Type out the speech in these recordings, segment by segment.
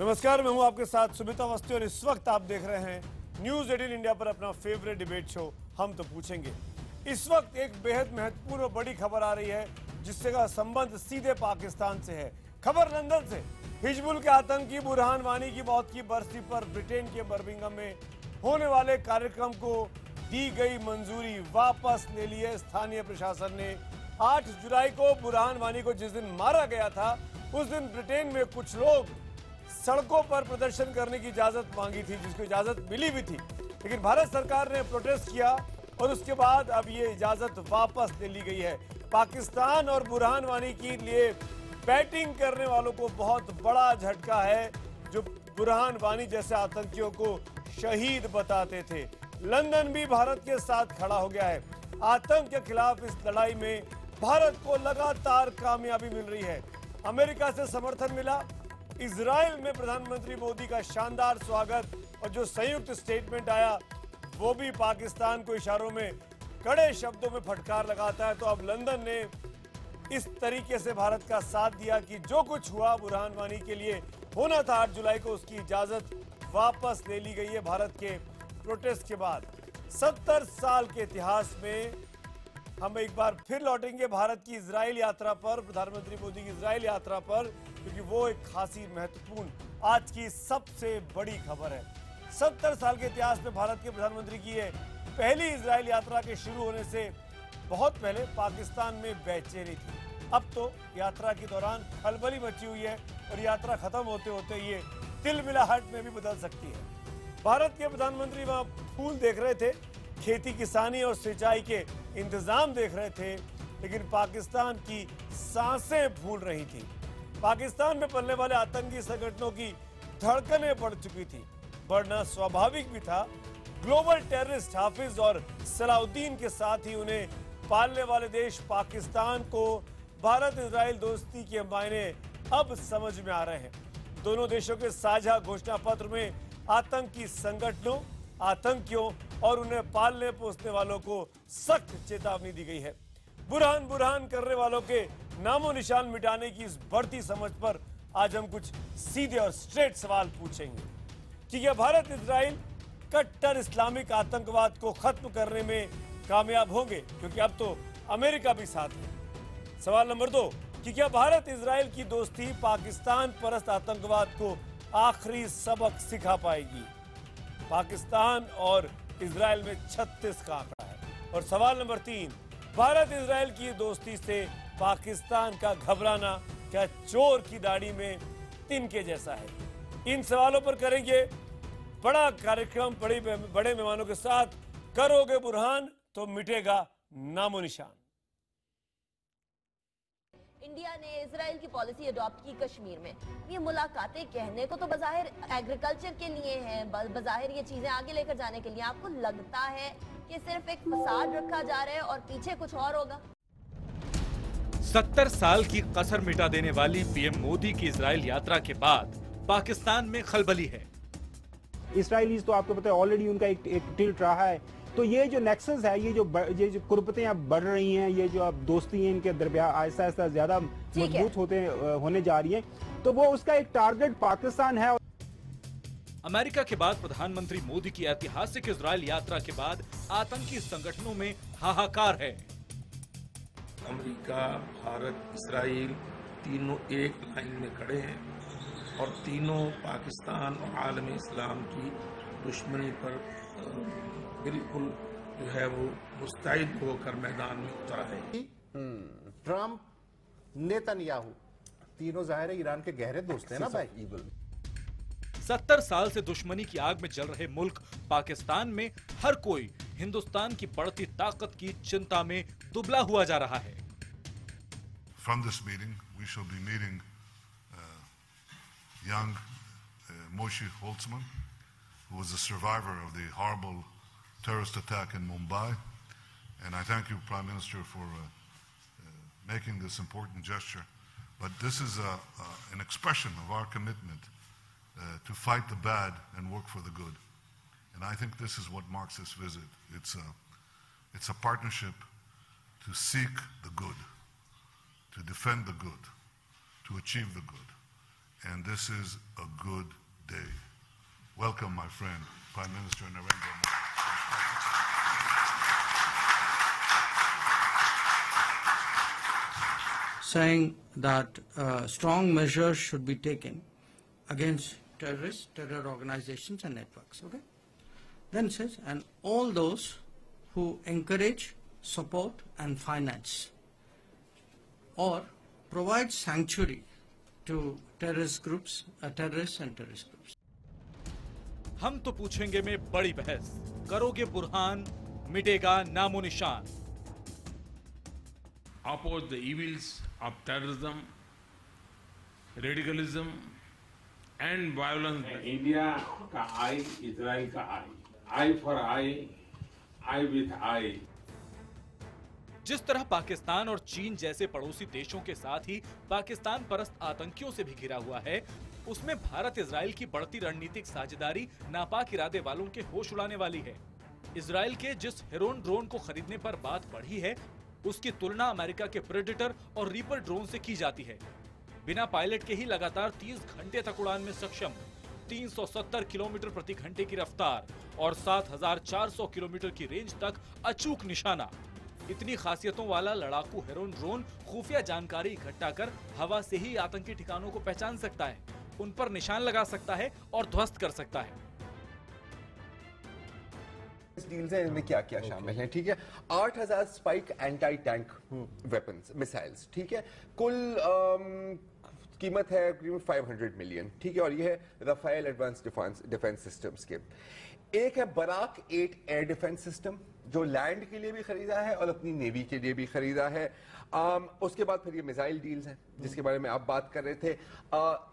नमस्कार, मैं हूं आपके साथ सुमिता अवस्थी और इस वक्त आप देख रहे हैं न्यूज 18 इंडिया पर अपना फेवरेट डिबेट शो हम तो पूछेंगे। इस वक्त एक बेहद महत्वपूर्ण और बड़ी खबर आ रही है जिससे का संबंध सीधे पाकिस्तान से है। खबर लंदन से। हिजबुल के आतंकी बुरहान वानी की मौत की बरसी पर ब्रिटेन के बर्मिंघम में होने वाले कार्यक्रम को दी गई मंजूरी वापस ले लिए। स्थानीय प्रशासन ने 8 जुलाई को बुरहान वानी को जिस दिन मारा गया था उस दिन ब्रिटेन में कुछ लोग सड़कों पर प्रदर्शन करने की इजाजत मांगी थी, जिसको इजाजत मिली भी थी, लेकिन भारत सरकार ने प्रोटेस्ट किया और उसके बाद अब ये इजाजत वापस ले ली गई है। पाकिस्तान और बुरहान वानी के लिए बैटिंग करने वालों को बहुत बड़ा झटका है जो बुरहान वानी जैसे आतंकियों को शहीद बताते थे। लंदन भी भारत के साथ खड़ा हो गया है। आतंक के खिलाफ इस लड़ाई में भारत को लगातार कामयाबी मिल रही है। अमेरिका से समर्थन मिला, इजराइल में प्रधानमंत्री मोदी का शानदार स्वागत और जो संयुक्त स्टेटमेंट आया वो भी पाकिस्तान को इशारों में कड़े शब्दों में फटकार लगाता है। तो अब लंदन ने इस तरीके से भारत का साथ दिया कि जो कुछ हुआ बुरहान वानी के लिए होना था 8 जुलाई को, उसकी इजाजत वापस ले ली गई है भारत के प्रोटेस्ट के बाद। 70 साल के इतिहास में हम एक बार फिर लौटेंगे भारत की इजराइल यात्रा पर, प्रधानमंत्री मोदी की इजराइल यात्रा पर, क्योंकि वो एक खासी महत्वपूर्ण आज की सबसे बड़ी खबर है। 70 साल के इतिहास में भारत के प्रधानमंत्री की ये पहली इजराइल यात्रा के शुरू होने से बहुत पहले पाकिस्तान में बेचैनी थी। अब तो यात्रा के दौरान खलबली मची हुई है और यात्रा खत्म होते होते ये तिलमिलाहट में भी बदल सकती है। भारत के प्रधानमंत्री वहां फूल देख रहे थे, खेती किसानी और सिंचाई के इंतजाम देख रहे थे, लेकिन पाकिस्तान की सांसें फूल रही थी। पाकिस्तान में पलने वाले आतंकी संगठनों की धड़कनें बढ़ चुकी थी। बढ़ना स्वाभाविक भी था। ग्लोबल टेररिस्ट हाफिज और सलाउद्दीन के साथ ही उन्हें पालने वाले देश पाकिस्तान को भारत इजराइल दोस्ती के मायने अब समझ में आ रहे हैं। दोनों देशों के साझा घोषणा पत्र में आतंकी संगठनों, आतंकियों और उन्हें पालने पोसने वालों को सख्त चेतावनी दी गई है। बुरहान करने वालों के नामो निशान मिटाने की इस बढ़ती समझ पर आज हम कुछ सीधे और स्ट्रेट सवाल पूछेंगे कि क्या भारत इजराइल कट्टर इस्लामिक आतंकवाद को खत्म करने में कामयाब होंगे, क्योंकि अब तो अमेरिका भी साथ है। सवाल नंबर 2 कि क्या भारत इजराइल की दोस्ती पाकिस्तान परस्त आतंकवाद को आखिरी सबक सिखा पाएगी। पाकिस्तान और इजराइल में 36 का आंकड़ा है। और सवाल नंबर 3, भारत इजराइल की दोस्ती से पाकिस्तान का घबराना क्या चोर की दाढ़ी में तिनके जैसा है। इन सवालों पर करेंगे बड़ा कार्यक्रम बड़े मेहमानों के साथ। करोगे बुरहान तो मिटेगा नामो निशान। इंडिया ने इजराइल की पॉलिसी अडॉप्ट की कश्मीर में। ये मुलाकातें कहने को तो बज़ाहिर एग्रीकल्चर के लिए हैं, बज़ाहिर ये चीजें आगे लेकर जाने के लिए। आपको लगता है कि सिर्फ एक फसाद रखा जा रहा है और पीछे कुछ और होगा? 70 साल की कसर मिटा देने वाली पीएम मोदी की इजराइल यात्रा के बाद पाकिस्तान में खलबली है। इसराइलीज तो आपको पता है ऑलरेडी उनका एक टिल्ट रहा है। तो ये जो नेक्सस है, ये जो कुर्बतें अब बढ़ रही हैं, ये जो अब दोस्ती है इनके दरमियान आहिस्ता आहिस्ता ज्यादा मजबूत होने जा रही है, तो वो उसका एक टारगेट पाकिस्तान है। अमेरिका के बाद प्रधानमंत्री मोदी की ऐतिहासिक इजराइल यात्रा के बाद आतंकी संगठनों में हाहाकार है। अमेरिका, भारत, इजराइल तीनों एक लाइन में खड़े हैं और तीनों पाकिस्तान और आलम इस्लाम की दुश्मनी पर बिल्कुल जो है वो मुस्तैद होकर मैदान में उतरा है। ट्रंप, नेतन्याहू तीनों जाहिर है ईरान के गहरे दोस्त हैं ना भाई। 70 साल से दुश्मनी की आग में जल रहे मुल्क पाकिस्तान में हर कोई हिंदुस्तान की बढ़ती ताकत की चिंता में दुबला हुआ जा रहा है। From this meeting, we shall be meeting young Moshe Holtzman, who was a survivor of the horrible terrorist attack in Mumbai. And I thank you, Prime Minister, for making this important gesture. But this is an expression of our commitment to fight the bad and work for the good. And I think this is what marks this visit. It's a partnership to seek the good, to defend the good, to achieve the good. and this is a good day. Welcome, my friend, Prime Minister Narendra Modi. Saying that strong measures should be taken against terrorists, terror organizations and networks, okay? Then says, and all those who encourage, support and finance or provide sanctuary to terrorist groups, terrorists and terrorist groups. हम तो पूछेंगे में बड़ी बहस, करोगे बुरहान, मिटेगा नामो निशान. Oppose the evils of terrorism, radicalism and violence. India का आई, इजराइल का आई फॉर आई विथ आई. जिस तरह पाकिस्तान और चीन जैसे पड़ोसी देशों के साथ ही पाकिस्तान परस्त आतंकियों से भी घिरा हुआ है, उसमें भारत इजराइल की बढ़ती रणनीतिक साझेदारी नापाक इरादे वालों के होश उड़ाने वाली है. इजराइल के जिस हेरोन ड्रोन को खरीदने पर बात बढ़ी है, उसकी तुलना अमेरिका के प्रेडेटर और रीपर ड्रोन से की जाती है. बिना पायलट के ही लगातार 30 घंटे तक उड़ान में सक्षम, 370 किलोमीटर प्रति घंटे की रफ्तार और 7,400 किलोमीटर की रेंज तक अचूक निशाना. इतनी खासियतों वाला लड़ाकू हेरोन ड्रोन खुफिया जानकारी इकट्ठा कर हवा से ही आतंकी ठिकानों को पहचान सकता है, उन पर निशान लगा सकता है और ध्वस्त कर सकता है. इस डील से इनमें क्या क्या शामिल है, ठीक है? 8,000 spike anti tank weapons, missiles, ठीक है? कुल कीमत है करीबन 500 मिलियन, ठीक है? और ये है राफेल एडवांस डिफेंस सिस्टम्स के. एक है बराक 8 एयर डिफेंस सिस्टम जो लैंड के लिए भी खरीदा है और अपनी नेवी के लिए भी खरीदा है. उसके बाद फिर ये मिसाइल डील्स हैं जिसके बारे में आप बात कर रहे थे.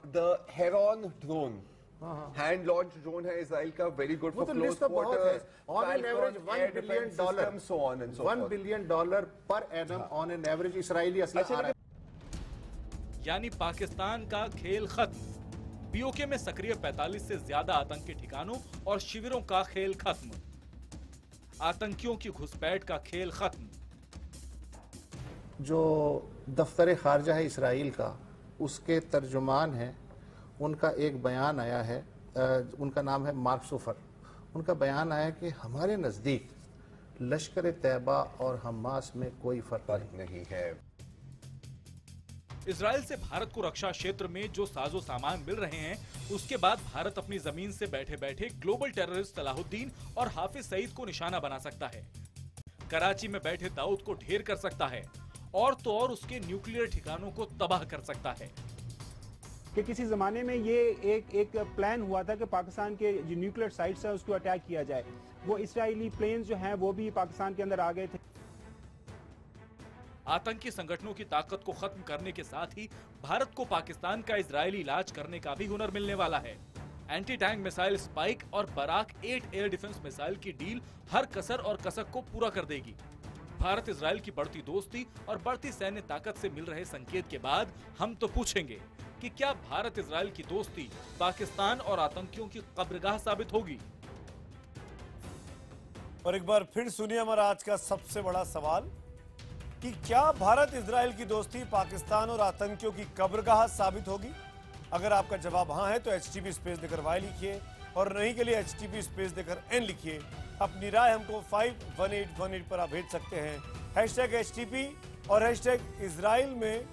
The heron drone, hand launch drone है इजराइल का, very good for close quarters, on an average $1 billion per annum on an average Israeli असला आ रहा है. यानी पाकिस्तान का खेल खत्म. पीओके में सक्रिय 45 से ज्यादा आतंकी ठिकानों और शिविरों का खेल खत्म. आतंकियों की घुसपैठ का खेल खत्म. जो दफ्तर खारजा है इसराइल का, उसके तर्जुमान है, उनका एक बयान आया है, उनका नाम है मार्क सोफर. उनका बयान आया कि हमारे नज़दीक लश्कर तैयबा और हमास में कोई फर्क नहीं है. इजराइल से भारत को रक्षा क्षेत्र में जो साजो सामान मिल रहे हैं, उसके बाद भारत अपनी जमीन से बैठे बैठे ग्लोबल टेररिस्ट सलाहुद्दीन और हाफिज सईद को निशाना बना सकता है. कराची में बैठे दाऊद को ढेर कर सकता है और तो और उसके न्यूक्लियर ठिकानों को तबाह कर सकता है. कि किसी जमाने में ये एक प्लान हुआ था कि पाकिस्तान के जो न्यूक्लियर साइट्स है उसको अटैक किया जाए. वो इसराइली प्लेन्स जो हैं वो भी पाकिस्तान के अंदर आ गए थे. आतंकी संगठनों की ताकत को खत्म करने के साथ ही भारत को पाकिस्तान का इजरायली इलाज करने का भी हुनर मिलने वाला है. एंटी टैंक मिसाइल स्पाइक और बराक 8 एयर डिफेंस मिसाइल की डील हर कसर और कसक को पूरा कर देगी. भारत इजराइल की बढ़ती दोस्ती और बढ़ती सैन्य ताकत से मिल रहे संकेत के बाद हम तो पूछेंगे कि क्या भारत इजराइल की दोस्ती पाकिस्तान और आतंकियों की कब्रगाह साबित होगी? और एक बार फिर सुनिए हमारा आज का सबसे बड़ा सवाल कि क्या भारत इजराइल की दोस्ती पाकिस्तान और आतंकियों की कब्रगाह साबित होगी? अगर आपका जवाब हाँ है तो HTP स्पेस देकर Y लिखिए और नहीं के लिए HTP स्पेस देकर N लिखिए. अपनी राय हमको 51818 पर आप भेज सकते हैं. #HTP और #इजराइल में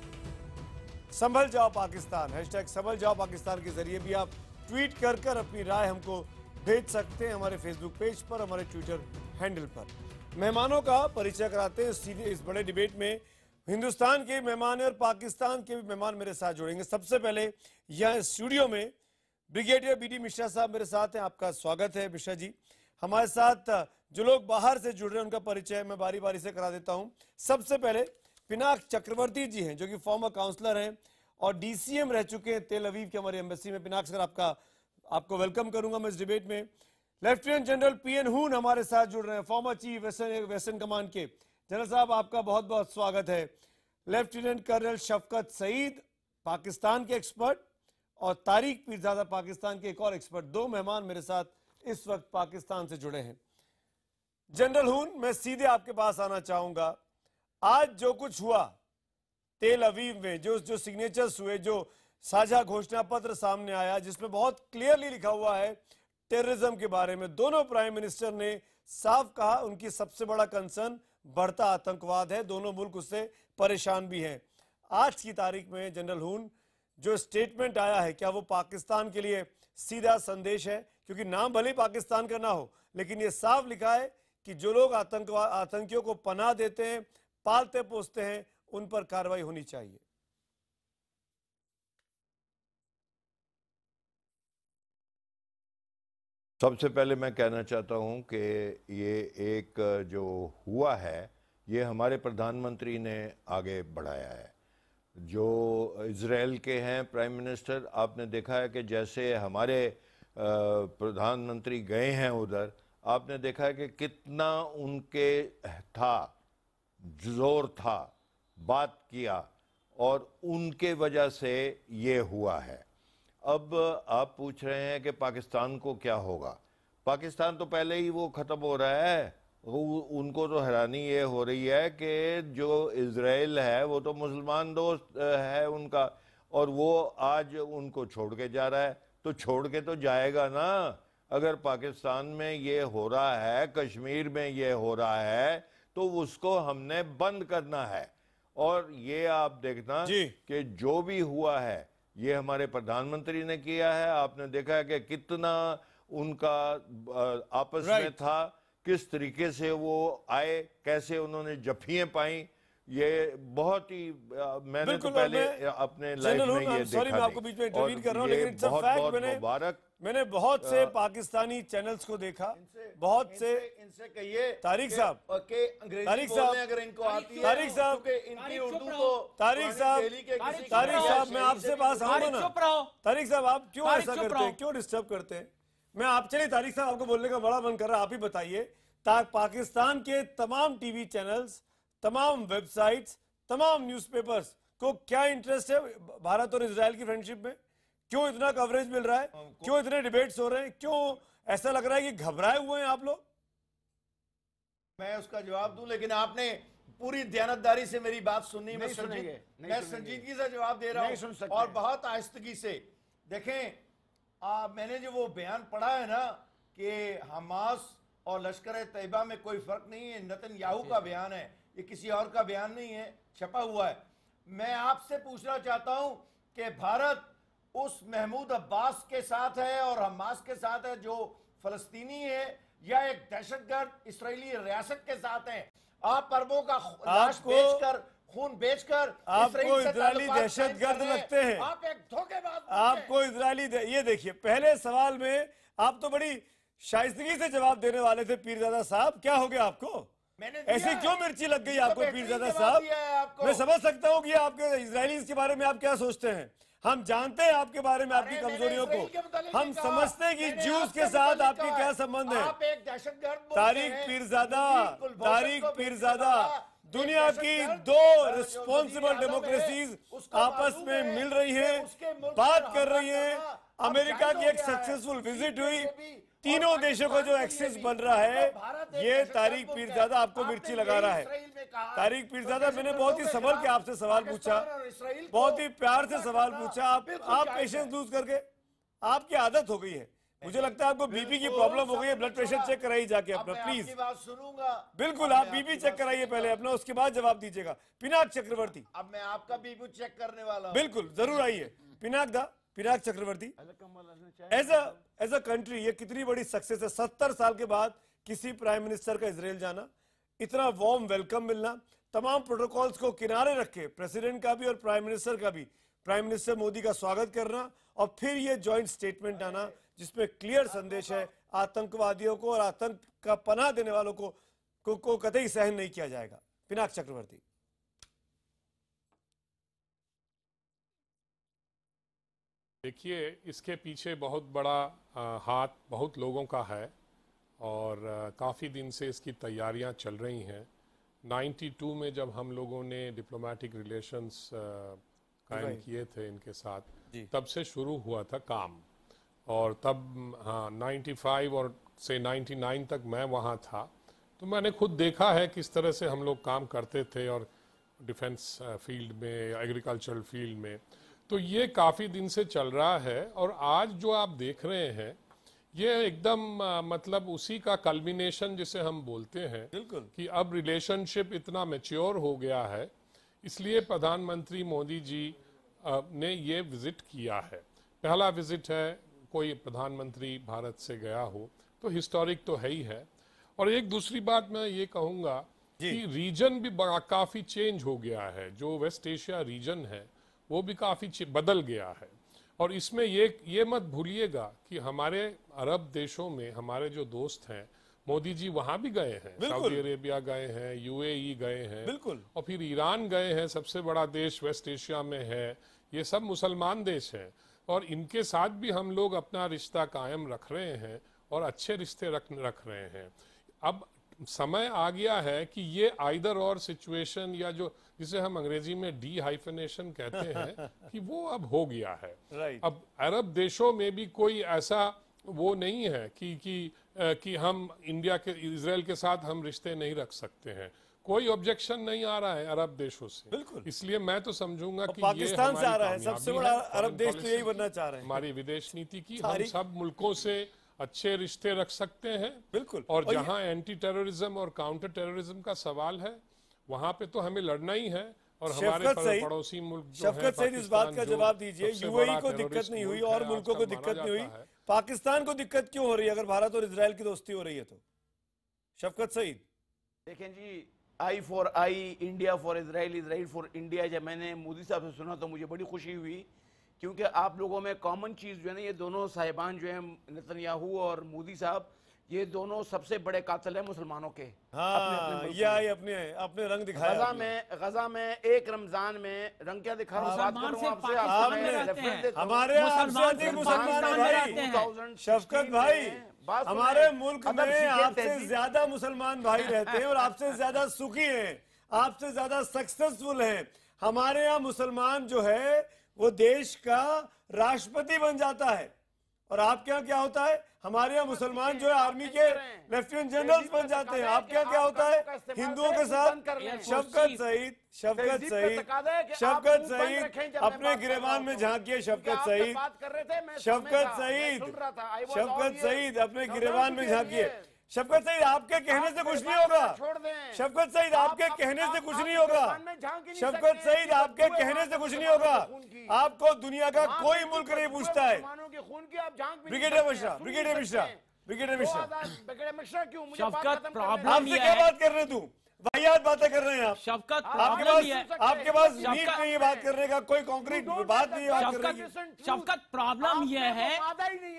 संभल जाओ पाकिस्तान, #संभल जाओ पाकिस्तान के जरिए भी आप ट्वीट कर अपनी राय हमको भेज सकते हैं हमारे फेसबुक पेज पर, हमारे ट्विटर हैंडल पर. मेहमानों का परिचय कराते हैं सीधे इस बड़े डिबेट में. हिंदुस्तान के मेहमान और पाकिस्तान के भी मेहमान मेरे साथ जुड़ेंगे. सबसे पहले यहाँ स्टूडियो में ब्रिगेडियर BD मिश्रा साहब मेरे साथ हैं. आपका स्वागत है मिश्रा जी. हमारे साथ जो लोग बाहर से जुड़ रहे हैं उनका परिचय मैं बारी बारी से करा देता हूँ. सबसे पहले पिनाक चक्रवर्ती जी हैं जो कि फॉर्मर काउंसलर हैं और DCM रह चुके हैं तेल अवीव के हमारी एम्बेसी में. पिनाक सर आपको वेलकम करूंगा मैं इस डिबेट में. लेफ्टिनेंट जनरल PN हून हमारे साथ जुड़ रहे हैं, फॉर्मर चीफ वेस्टर्न कमांड के. जनरल साहब आपका बहुत बहुत स्वागत है. लेफ्टिनेंट कर्नल शफकत सईद पाकिस्तान के एक्सपर्ट और तारिक पीरजादा पाकिस्तान के एक और एक्सपर्ट. 2 मेहमान मेरे साथ इस वक्त पाकिस्तान से जुड़े हैं. जनरल हून मैं सीधे आपके पास आना चाहूंगा. आज जो कुछ हुआ तेल अवीव में, जो सिग्नेचर्स हुए, जो साझा घोषणा पत्र सामने आया जिसमें बहुत क्लियरली लिखा हुआ है टेररिज्म के बारे में। दोनों प्राइम मिनिस्टर ने साफ कहा उनकी सबसे बड़ा कंसर्न बढ़ता आतंकवाद है, दोनों मुल्क उससे परेशान भी हैं। आज की तारीख में जनरल हून जो स्टेटमेंट आया है, क्या वो पाकिस्तान के लिए सीधा संदेश है? क्योंकि नाम भले पाकिस्तान का ना हो, लेकिन ये साफ लिखा है कि जो लोग आतंकियों को पनाह देते हैं, पालते पोसते हैं, उन पर कार्रवाई होनी चाहिए। सबसे पहले मैं कहना चाहता हूं कि ये एक जो हुआ है ये हमारे प्रधानमंत्री ने आगे बढ़ाया है। जो इजराइल के हैं प्राइम मिनिस्टर, आपने देखा है कि जैसे हमारे प्रधानमंत्री गए हैं उधर, आपने देखा है कि कितना उनके था, जोर था, बात किया और उनके वजह से ये हुआ है। अब आप पूछ रहे हैं कि पाकिस्तान को क्या होगा। पाकिस्तान तो पहले ही वो ख़त्म हो रहा है। उनको तो हैरानी ये हो रही है कि जो इजराइल है वो तो मुसलमान दोस्त है उनका, और वो आज उनको छोड़ के जा रहा है। तो छोड़ के तो जाएगा ना। अगर पाकिस्तान में ये हो रहा है, कश्मीर में ये हो रहा है, तो उसको हमने बंद करना है। और ये आप देखना कि जो भी हुआ है ये हमारे प्रधानमंत्री ने किया है। आपने देखा है कि कितना उनका आपस में था, किस तरीके से वो आए, कैसे उन्होंने जफियां पाई। ये बहुत ही मैंने तो पहले अपने लाइफ में ये देखा। मैं आपको बीच में इंटरवीन कर रहा हूँ, लेकिन इट्स अ फैक्ट। मैंने बहुत से पाकिस्तानी चैनल्स को देखा, बहुत से। इनसे कहिए तारिक साहब, तारिक साहब, अगर इनको आती है, तारिक साहब, इनकी उर्दू तो तारिक साहब, मैं आपसे पास आऊंगा ना। तारिक साहब, आप क्यों ऐसा करते हैं, क्यों डिस्टर्ब करते हैं? मैं आप चलिए तारिक साहब, आपको बोलने का बड़ा मन कर रहा है, आप ही बताइए। पाकिस्तान के तमाम टीवी चैनल्स, तमाम वेबसाइट्स, तमाम न्यूज़पेपर्स को क्या इंटरेस्ट है भारत और इजराइल की फ्रेंडशिप में? क्यों इतना कवरेज मिल रहा है? क्यों इतने डिबेट्स हो रहे हैं? क्यों ऐसा लग रहा है कि घबराए हुए हैं आप लोग? मैं उसका जवाब दूं, लेकिन आपने पूरी दयानतदारी से मेरी बात सुननी। मैं संजीदगी से जवाब दे रहा हूं और बहुत आहिस्तगी से। देखें, मैंने जो वो बयान पढ़ा है ना कि हमास और लश्कर तैयबा में कोई फर्क नहीं है, नेतन्याहू का बयान है, ये किसी और का बयान नहीं है, छपा हुआ है। मैं आपसे पूछना चाहता हूं कि भारत उस महमूद अब्बास के साथ है और हमास के साथ है जो फलस्तीनी है, या एक दहशतगर्द इसराइली रियासत के साथ है? आप अरबों का लाश बेचकर, खून बेचकर आपको इजरायली दहशतगर्द लगते हैं? आप एक धोखेबाज। आपको इजरायली ये देखिए, पहले सवाल में आप तो बड़ी शाइस्तगी से जवाब देने वाले थे पीरजादा साहब, क्या हो गया आपको? ऐसी क्यों मिर्ची लग गई आपको पीरजादा साहब? मैं समझ सकता हूँ कि आपके इजरायलीज के बारे में आप क्या सोचते हैं। हम जानते हैं आपके बारे में, आपकी कमजोरियों को। हम समझते हैं कि ज्यूज के साथ आपके क्या संबंध है। तारिक पीरजादा, दुनिया की दो रिस्पॉन्सिबल डेमोक्रेसीज आपस में मिल रही हैं, बात कर रही हैं। अमेरिका की एक सक्सेसफुल विजिट हुई, तीनों देशों का जो एक्सेस बन रहा है, ये तारिक पीरजादा आपको मिर्ची लगा रहा है। तारिक पीरजादा, मैंने बहुत ही संभल के आपसे सवाल पूछा, बहुत ही प्यार से सवाल पूछा। आप पेशेंस लूज करके, आपकी आदत हो गई है। मुझे लगता है आपको बीपी की प्रॉब्लम हो गई है। ब्लड प्रेशर चेक कराइए जाके अपना, प्लीज। बिल्कुल, आप बीपी चेक कराइए पहले अपना, उसके बाद जवाब दीजिएगा। पिनाक चक्रवर्ती, अब मैं आपका बीपी चेक करने वाला हूं। बिल्कुल, जरूर आइए। पिनाक चक्रवर्ती, एज अ कंट्री ये कितनी बड़ी सक्सेस है। 70 साल के बाद किसी प्राइम मिनिस्टर का इजराइल जाना, इतना वार्म वेलकम मिलना, तमाम प्रोटोकॉल्स को किनारे रखे, प्रेसिडेंट का भी और प्राइम मिनिस्टर का भी, प्राइम मिनिस्टर मोदी का स्वागत करना, और फिर ये जॉइंट स्टेटमेंट आना जिसमें क्लियर संदेश है आतंकवादियों को और आतंक का पनाह देने वालों को कतई सहन नहीं किया जाएगा। पिनाक चक्रवर्ती, देखिए, इसके पीछे बहुत बड़ा हाथ बहुत लोगों का है और काफ़ी दिन से इसकी तैयारियां चल रही हैं। 92 में जब हम लोगों ने डिप्लोमेटिक रिलेशंस कायम किए थे इनके साथ, तब से शुरू हुआ था काम। और तब 95 और से 99 तक मैं वहाँ था, तो मैंने खुद देखा है किस तरह से हम लोग काम करते थे, और डिफेंस फील्ड में, एग्रीकल्चरल फील्ड में। तो ये काफी दिन से चल रहा है और आज जो आप देख रहे हैं ये एकदम मतलब उसी का कल्मिनेशन जिसे हम बोलते हैं बिल्कुल कि अब रिलेशनशिप इतना मैच्योर हो गया है, इसलिए प्रधानमंत्री मोदी जी ने ये विजिट किया है। पहला विजिट है कोई प्रधानमंत्री भारत से गया हो, तो हिस्टोरिक तो है ही है। और एक दूसरी बात मैं ये कहूँगा कि रीजन भी काफ़ी चेंज हो गया है। जो वेस्ट एशिया रीजन है वो भी काफ़ी बदल गया है। और इसमें ये मत भूलिएगा कि हमारे अरब देशों में हमारे जो दोस्त हैं, मोदी जी वहां भी गए हैं, सऊदी अरेबिया गए हैं, यूएई गए हैं, बिल्कुल, और फिर ईरान गए हैं, सबसे बड़ा देश वेस्ट एशिया में है। ये सब मुसलमान देश हैं और इनके साथ भी हम लोग अपना रिश्ता कायम रख रहे हैं और अच्छे रिश्ते रख रहे हैं। अब समय आ गया है कि ये आइदर और सिचुएशन या जो जिसे हम अंग्रेजी में डी-हाइफनेशन कहते हैं कि वो अब हो गया है। अब अरब देशों में भी कोई ऐसा वो नहीं है कि हम इंडिया के इजराइल के साथ हम रिश्ते नहीं रख सकते हैं। कोई ऑब्जेक्शन नहीं आ रहा है अरब देशों से। बिल्कुल, इसलिए मैं तो समझूंगा कि पाकिस्तान से आ रहा है, सबसे बड़ा अरब देश तो यही बनना चाह रहे हैं। हमारी विदेश नीति की हम सब मुल्कों से अच्छे रिश्ते रख सकते हैं। बिल्कुल, और जहां एंटी टेररिज्म और काउंटर टेररिज्म का सवाल है वहां पे तो हमें लड़ना ही है। और हमारे पड़ोसी मुल्क जो है, शफकत सईद, इस बात का जवाब दीजिए, यूएई को दिक्कत नहीं हुई और मुल्कों को दिक्कत नहीं हुई, पाकिस्तान को दिक्कत क्यों हो रही है अगर भारत और इजराइल की दोस्ती हो रही है तो? शफकत सईद देखें ji, I for I, India for Israel, Israel for India, जब मैंने मोदी साहब से सुना तो मुझे बड़ी खुशी हुई, क्योंकि आप लोगों में कॉमन चीज़ जो है ना, ये दोनों साहिबान जो हैं, नेतन्याहू और मोदी साहब, ये दोनों सबसे बड़े कातिल हैं मुसलमानों के। हाँ, ये अपने रंग दिखाया। गजा में एक रमजान में रंग क्या दिखा रहा हूँ, बात कर रहा हूँ आपसे, हमारे आपसे अधिक मुसलमान भाई, शफकत भाई, हमारे मुल्क में आपसे ज्यादा मुसलमान भाई रहते हैं और आपसे ज्यादा सुखी हैं, आपसे ज्यादा सक्सेसफुल हैं। हमारे यहाँ मुसलमान जो है वो देश का राष्ट्रपति बन जाता है और आपके यहाँ क्या होता है? हमारे यहाँ मुसलमान जो है आर्मी के लेफ्टिनेंट जनरल बन जाते हैं। आपके यहाँ क्या होता है हिंदुओं के साथ? शफकत सईद अपने गिरेबान में झांकिए। शफकत सईद अपने गिरेबान में झांकिए। शफकत सईद आपके कहने से कुछ नहीं होगा। शफकत सईद आपके कहने से कुछ नहीं होगा। शफकत सईद आपके कहने से कुछ नहीं होगा। आपको दुनिया का कोई मुल्क नहीं पूछता है। ब्रिगेडियर मिश्रा शफकत प्रॉब्लम आपसे क्या बात कर रहे तू? वाहियात बातें कर रहे हैं आप। शफकत आपके पास नीट नहीं है बात करने का, कोई कॉन्क्रीट बात नहीं है। शफकत प्रॉब्लम यह है,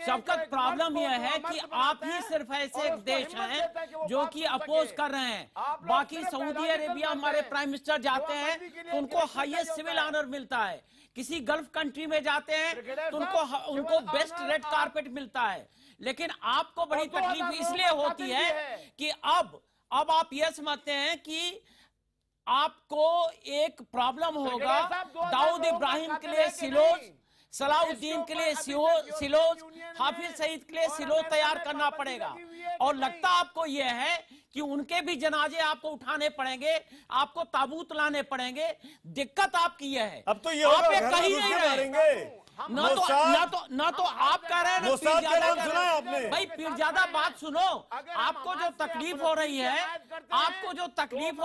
शफकत प्रॉब्लम यह है कि आप ही सिर्फ ऐसे एक देश हैं जो कि अपोज कर रहे हैं। बाकी सऊदी अरेबिया हमारे प्राइम मिनिस्टर जाते हैं तो उनको हाईएस्ट सिविल ऑनर मिलता है। किसी गल्फ कंट्री में जाते हैं तो उनको बेस्ट रेड कारपेट मिलता है। लेकिन आपको बड़ी तकलीफ इसलिए होती है कि अब आप यह समझते हैं कि आपको एक प्रॉब्लम होगा दाऊद इब्राहिम के लिए सिलोज, सलाउद्दीन के लिए सिलोज, हाफिज सईद के लिए सिलोज तैयार करना पड़ेगा। और लगता आपको यह है कि उनके भी जनाजे आपको उठाने पड़ेंगे, आपको ताबूत लाने पड़ेंगे। दिक्कत आपकी यह है, अब तो ये आप कहीं नहीं रहेंगे। ना तो आप कह रहे हैं भाई, फिर ज्यादा बात सुनो। आपको जो तकलीफ हो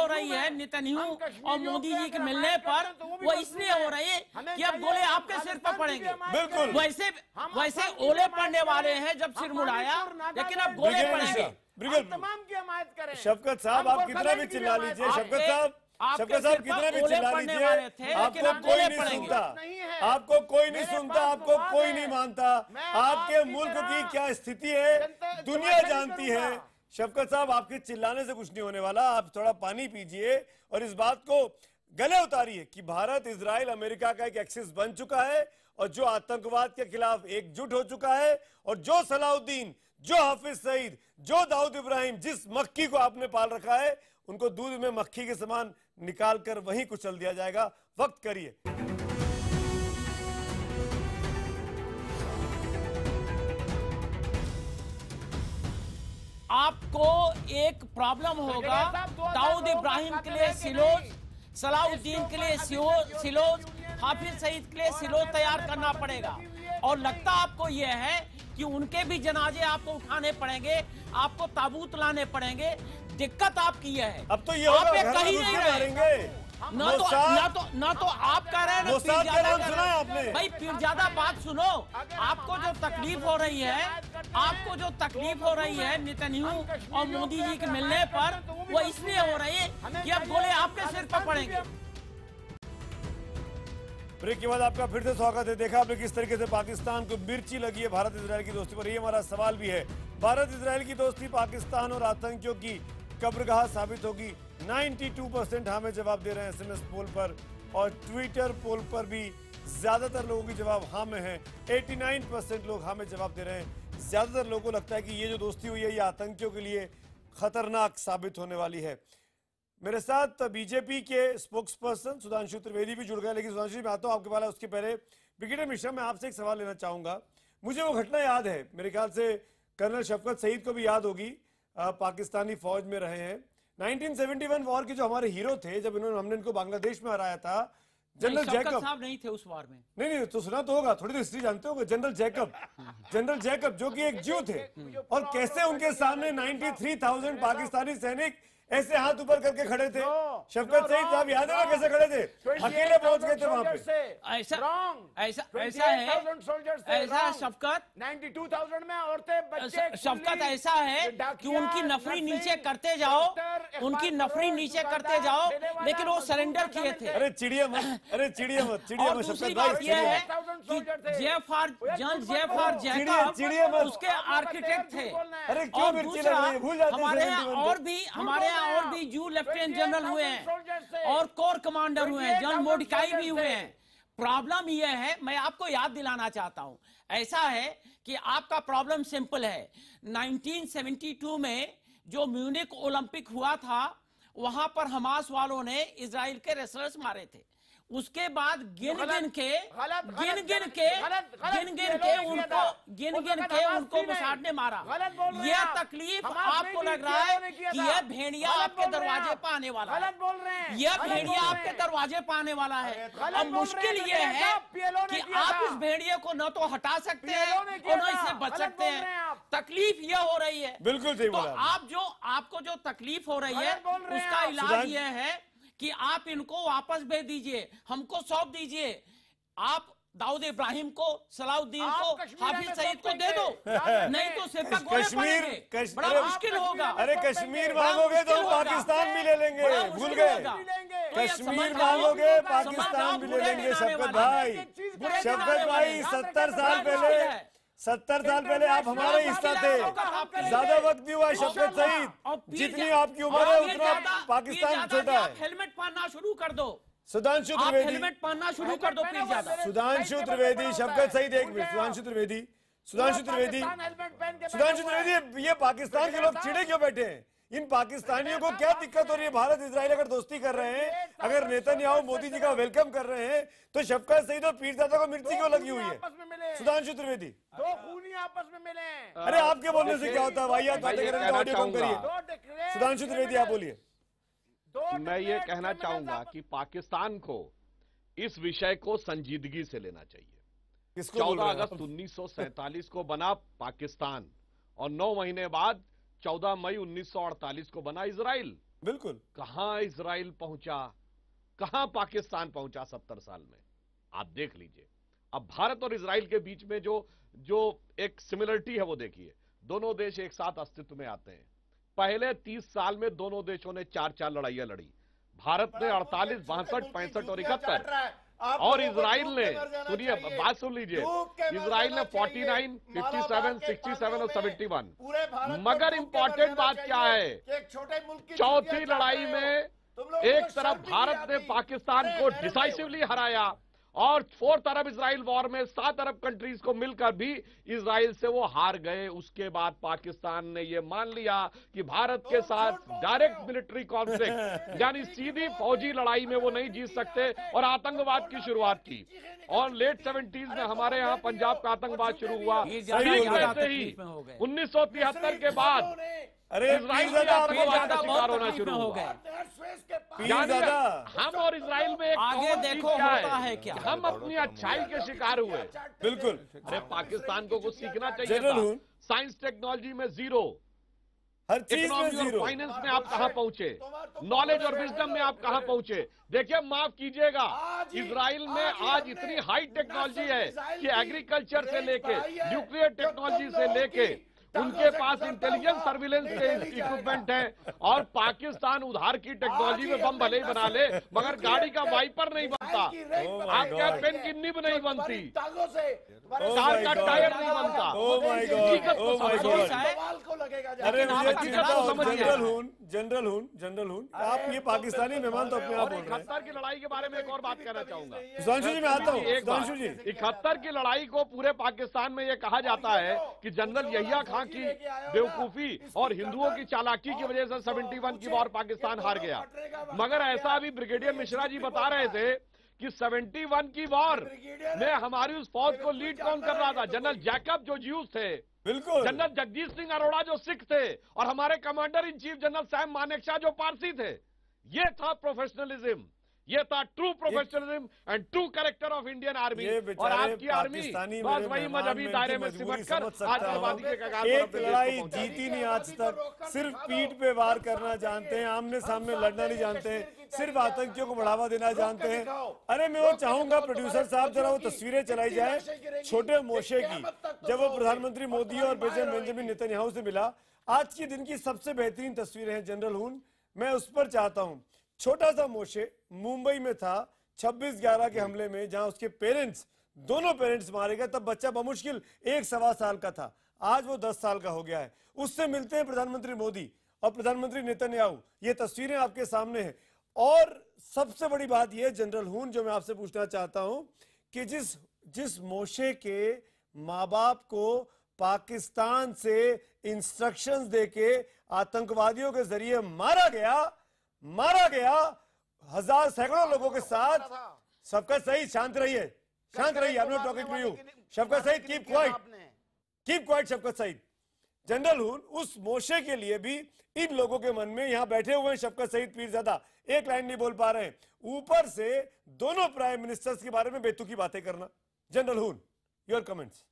रही है, नेतन्याहू और मोदी जी के मिलने पर, वो इसलिए हो रही है कि अब गोले आपके सिर पर पड़ेंगे। बिल्कुल वैसे ओले पड़ने वाले हैं जब सिर मुड़ाया, लेकिन अब गोले पड़ेंगे। तमाम की हमायत करें। शफकत साहब आप कितना भी चिल्ला लीजिए, शफकत साहब कितना भी चिल्ला लीजिए, आपको कोई नहीं सुनता, आपको कोई नहीं सुनता, आपको कोई नहीं मानता। आपके मुल्क की क्या स्थिति है दुनिया जानती है। शफकत साहब आपके चिल्लाने से कुछ नहीं होने वाला। आप थोड़ा पानी पीजिए और इस बात को गले उतारिए कि भारत, इजराइल, अमेरिका का एक एक्सिस बन चुका है और जो आतंकवाद के खिलाफ एकजुट हो चुका है। और जो सलाउद्दीन, जो हाफिज सईद, जो दाऊद इब्राहिम, जिस मक्खी को आपने पाल रखा है, उनको दूध में मक्खी के समान निकाल कर वहीं कुचल दिया जाएगा। वक्त करिए। आपको एक प्रॉब्लम होगा दाऊद इब्राहिम के लिए सिलोज, सलाउद्दीन के लिए सिलोज, हाफिज सईद के लिए सिलो तैयार करना पड़ेगा। और लगता आपको यह है कि उनके भी जनाजे आपको उठाने पड़ेंगे, आपको ताबूत लाने पड़ेंगे। दिक्कत आपकी यह है, अब तो ये आप होगा, ये घर कहीं में नहीं घुस के रहे। मारेंगे। ना तो आप कह रहे हैं ना मोसाद का नाम सुना है आपने? भाई फिर ज्यादा बात सुनो। आपको जो तकलीफ हो रही है नेतन्याहू और मोदी जी के मिलने पर, वो इसलिए हो रही है कि अब गोले आपके सिर पर पड़ेंगे। ब्रेक के बाद आपका फिर से स्वागत है। देखा आपने किस तरीके से पाकिस्तान को मिर्ची लगी है भारत इजराइल की दोस्ती पर। ये हमारा सवाल भी है, भारत इजराइल की दोस्ती पाकिस्तान और आतंकियों की कब्रगाह साबित होगी। 92% हमें जवाब दे रहे हैं SMS पोल पर, और ट्विटर पोल पर भी ज्यादातर लोगों की जवाब हाँ में है। 89% लोग हाँ में जवाब दे रहे हैं। ज्यादातर लोगों को लगता है कि ये जो दोस्ती हुई है ये आतंकियों के लिए खतरनाक साबित होने वाली है। मेरे साथ बीजेपी के स्पोक्स पर्सन सुधांशु त्रिवेदी भी जुड़ गए, लेकिन सुधांशु जी मैं आता हूं आपके पास। उसके पहले ब्रिगेडियर मिश्रा, मैं आपसे एक सवाल लेना चाहूंगा। मुझे वो घटना याद है, मेरे ख्याल से कर्नल शफकत सईद को भी याद होगी, पाकिस्तानी फौज में रहे हैं। 1971 वॉर के जो हमारे हीरो थे, जब हमने इनको बांग्लादेश में हराया था, जनरल जैकब साहब नहीं थे उस वार में। नहीं तो सुना तो होगा, थोड़ी तो हिस्ट्री जानते होगे। जनरल जैकब जो कि एक ज्यू थे, और कैसे उनके सामने 93,000 पाकिस्तानी सैनिक ऐसे हाथ ऊपर करके खड़े थे। शफकत सईद साहब याद है ना कैसे खड़े थे, अकेले पहुंच गए थे वहां पे। ऐसा शफकत 92,000 में औरतें बच्चे शफकत ऐसा है कि उनकी नफरी नीचे करते जाओ, लेकिन वो सरेंडर किए थे। अरे चिड़िया मत और दूसरी बात यह है कि जैकब उसके आर्किटेक्ट थे। और दूसरा, हमारे यहाँ और भी जू लेफ्टिनेंट जनरल हुए हैं और कोर कमांडर हुए हैं, जनरल मोडिकाई भी हुए हैं। प्रॉब्लम यह है, मैं आपको याद दिलाना चाहता हूं, ऐसा है कि आपका प्रॉब्लम सिंपल है। 1972 में जो म्यूनिक ओलंपिक हुआ था, वहां पर हमास वालों ने इजराइल के रेसलर्स मारे थे। उसके बाद गिन गिन के उनको मुसाड ने मारा। यह तकलीफ आपको लग रहा है कि यह भेड़िया आपके दरवाजे पर आने वाला है, यह भेड़िया आपके दरवाजे पर आने वाला है। अब मुश्किल यह है कि आप इस भेड़िए को न तो हटा सकते हैं और न इससे बच सकते हैं। तकलीफ यह हो रही है। बिल्कुल सही बोला। तो आपको जो तकलीफ हो रही है उसका इलाज यह है कि आप इनको वापस भेज दीजिए, हमको सौंप दीजिए। आप दाऊद इब्राहिम को, सलाउद्दीन को, हाफिज सईद को दे दो, नहीं तो सिर पर गोले पड़ेंगे, बड़ा मुश्किल होगा। अरे कश्मीर मांगोगे तो पाकिस्तान भी ले लेंगे, भूल गए? कश्मीर मांगोगे पाकिस्तान भी ले लेंगे। शफकत भाई 70 साल पहले आप हमारे हिस्सा थे। ज्यादा वक्त नहीं हुआ शफकत सईद, जितनी आपकी उम्र है उतना पाकिस्तान छोटा है। हेलमेट पहनना शुरू कर दो, सुधांशु त्रिवेदी, हेलमेट पहनना शुरू कर दो फिर ज्यादा। सुधांशु त्रिवेदी, शफकत सईद एक मिनट। सुधांशु त्रिवेदी, ये पाकिस्तान के लोग चिड़े क्यों बैठे हैं? इन पाकिस्तानियों को क्या दिक्कत हो रही है? भारत इजराइल अगर दोस्ती कर रहे हैं, अगर नेतन्याहू मोदी जी का वेलकम कर रहे हैं, तो शफकत सईद और पीरजादा को मिर्ची क्यों लगी हुई है? सुधांशु त्रिवेदी, दो खूनी आपस में मिले। अरे आपके बोलने से क्या होता है? भाई ऑडियो कम करिए। सुधांशु त्रिवेदी आप बोलिए। मैं ये कहना चाहूंगा कि पाकिस्तान को इस विषय को संजीदगी से लेना चाहिए। 14 अगस्त 1947 को बना पाकिस्तान, और 9 महीने बाद 14 मई 1948 को बना इजराइल। बिल्कुल। कहां इजराइल पहुंचा, कहां पाकिस्तान पहुंचा 70 साल में? आप देख लीजिए। अब भारत और इजराइल के बीच में जो एक सिमिलरिटी है वो देखिए। दोनों देश एक साथ अस्तित्व में आते हैं। पहले 30 साल में दोनों देशों ने 4 लड़ाइयां लड़ी। भारत ने 48, 62, 65 और 71, और इजराइल ने, सुनिए बात सुन लीजिए, इजराइल ने 49, 57, 67 और 71। मगर इंपॉर्टेंट बात क्या है, चौथी लड़ाई में एक तरफ भारत ने पाकिस्तान को डिसाइसिवली हराया, और 4th अरब इजराइल वॉर में 7 अरब कंट्रीज को मिलकर भी इजराइल से वो हार गए। उसके बाद पाकिस्तान ने ये मान लिया कि भारत के साथ डायरेक्ट मिलिट्री कॉन्फ्लिक्ट, यानी सीधी फौजी लड़ाई में वो नहीं जीत सकते, और आतंकवाद की शुरुआत की। और लेट 70s में हमारे यहाँ पंजाब का आतंकवाद शुरू हुआ। ठीक वैसे ही 1973 के बाद इजराइल में आतंकवाद का शिकार होना शुरू हो गए। हम और इजराइल में आगे देखो होता है क्या, हम अपनी अच्छाई के शिकार हुए। बिल्कुल। अरे पाकिस्तान को कुछ सीखना चाहिए था। साइंस टेक्नोलॉजी में जीरो, हर चीज में इकोनॉमी और जीरो। फाइनेंस में आप कहां पहुंचे, नॉलेज और विजडम में आप कहां पहुंचे। देखिए माफ कीजिएगा, इजराइल में आज इतनी हाई टेक्नोलॉजी है कि एग्रीकल्चर से लेके न्यूक्लियर टेक्नोलॉजी से लेके उनके पास इंटेलिजेंस सर्विलेंस के इक्विपमेंट है। और पाकिस्तान उधार की टेक्नोलॉजी में बम भले ही बना ले, मगर गाड़ी का वाइपर नहीं बनता, आपका पेन की निब नहीं बनती, कार का टायर नहीं बनता। अरे जनरल हून आप ये पाकिस्तानी मेहमान तो अपने आप बोल रहे हैं। 71 की लड़ाई के बारे में एक और बात कहना चाहूंगा। सुधांशु जी मैं आता हूँ। सुधांशु जी 71 की लड़ाई को पूरे पाकिस्तान में ये कहा जाता है कि जनरल यहिया खां की बेवकूफी और हिंदुओं की चालाकी की वजह से 71 की वॉर पाकिस्तान हार गया। मगर ऐसा अभी ब्रिगेडियर मिश्रा जी बता रहे थे कि 71 की वॉर में हमारी उस फौज को लीड कौन कर रहा था? जनरल जैकब जो ज्यूज थे, बिल्कुल, जनरल जगदीश सिंह अरोड़ा जो सिख थे, और हमारे commander in chief general Sam Manekshaw जो पारसी थे। ये था प्रोफेशनलिज्म, ये था true professionalism and true character of Indian army. और आपकी आर्मी बस वही मजहबी दायरे में सिमट कर आज बर्बादी के कगार पर एक लड़ाई जीती नहीं आज तक, सिर्फ पीठ पे वार करना जानते हैं, आमने सामने लड़ना नहीं जानते हैं, सिर्फ आतंकियों को बढ़ावा देना जानते हैं। अरे मैं वो चाहूंगा प्रोड्यूसर साहब जरा वो तस्वीरें चलाई जाए छोटे मोशे की, जब वो प्रधानमंत्री मोदी और बेंजामिन नेतन्याहू से मिला। आज के दिन की सबसे बेहतरीन तस्वीरें हैं जनरल हून, मैं उस पर चाहता हूं। छोटा सा मोशे मुंबई में था 26/11 के हमले में, जहां उसके पेरेंट्स, दोनों पेरेंट्स मारे गए। तब बच्चा बमुश्किल 1-1.25 साल का था, आज वो 10 साल का हो गया है। उससे मिलते हैं प्रधानमंत्री मोदी और प्रधानमंत्री नेतन्याहू, ये तस्वीरें आपके सामने हैं। और सबसे बड़ी बात यह जनरल हून जो मैं आपसे पूछना चाहता हूं कि जिस मोशे के माँ बाप को पाकिस्तान से इंस्ट्रक्शंस देके आतंकवादियों के जरिए मारा गया हजार सैकड़ों लोगों के साथ। शफकत सईद शांत रहिए, शांत रहिए, I am not talking to you. Shafqat Saeed keep quiet Shafqat Saeed. General Hoon उस मोशे के लिए भी इन लोगों के मन में, यहां बैठे हुए हैं शफकत सईद पीरजादा, एक लाइन नहीं बोल पा रहे हैं, ऊपर से दोनों प्राइम मिनिस्टर्स के बारे में बेतुकी बातें करना। जनरल हून योर कमेंट्स।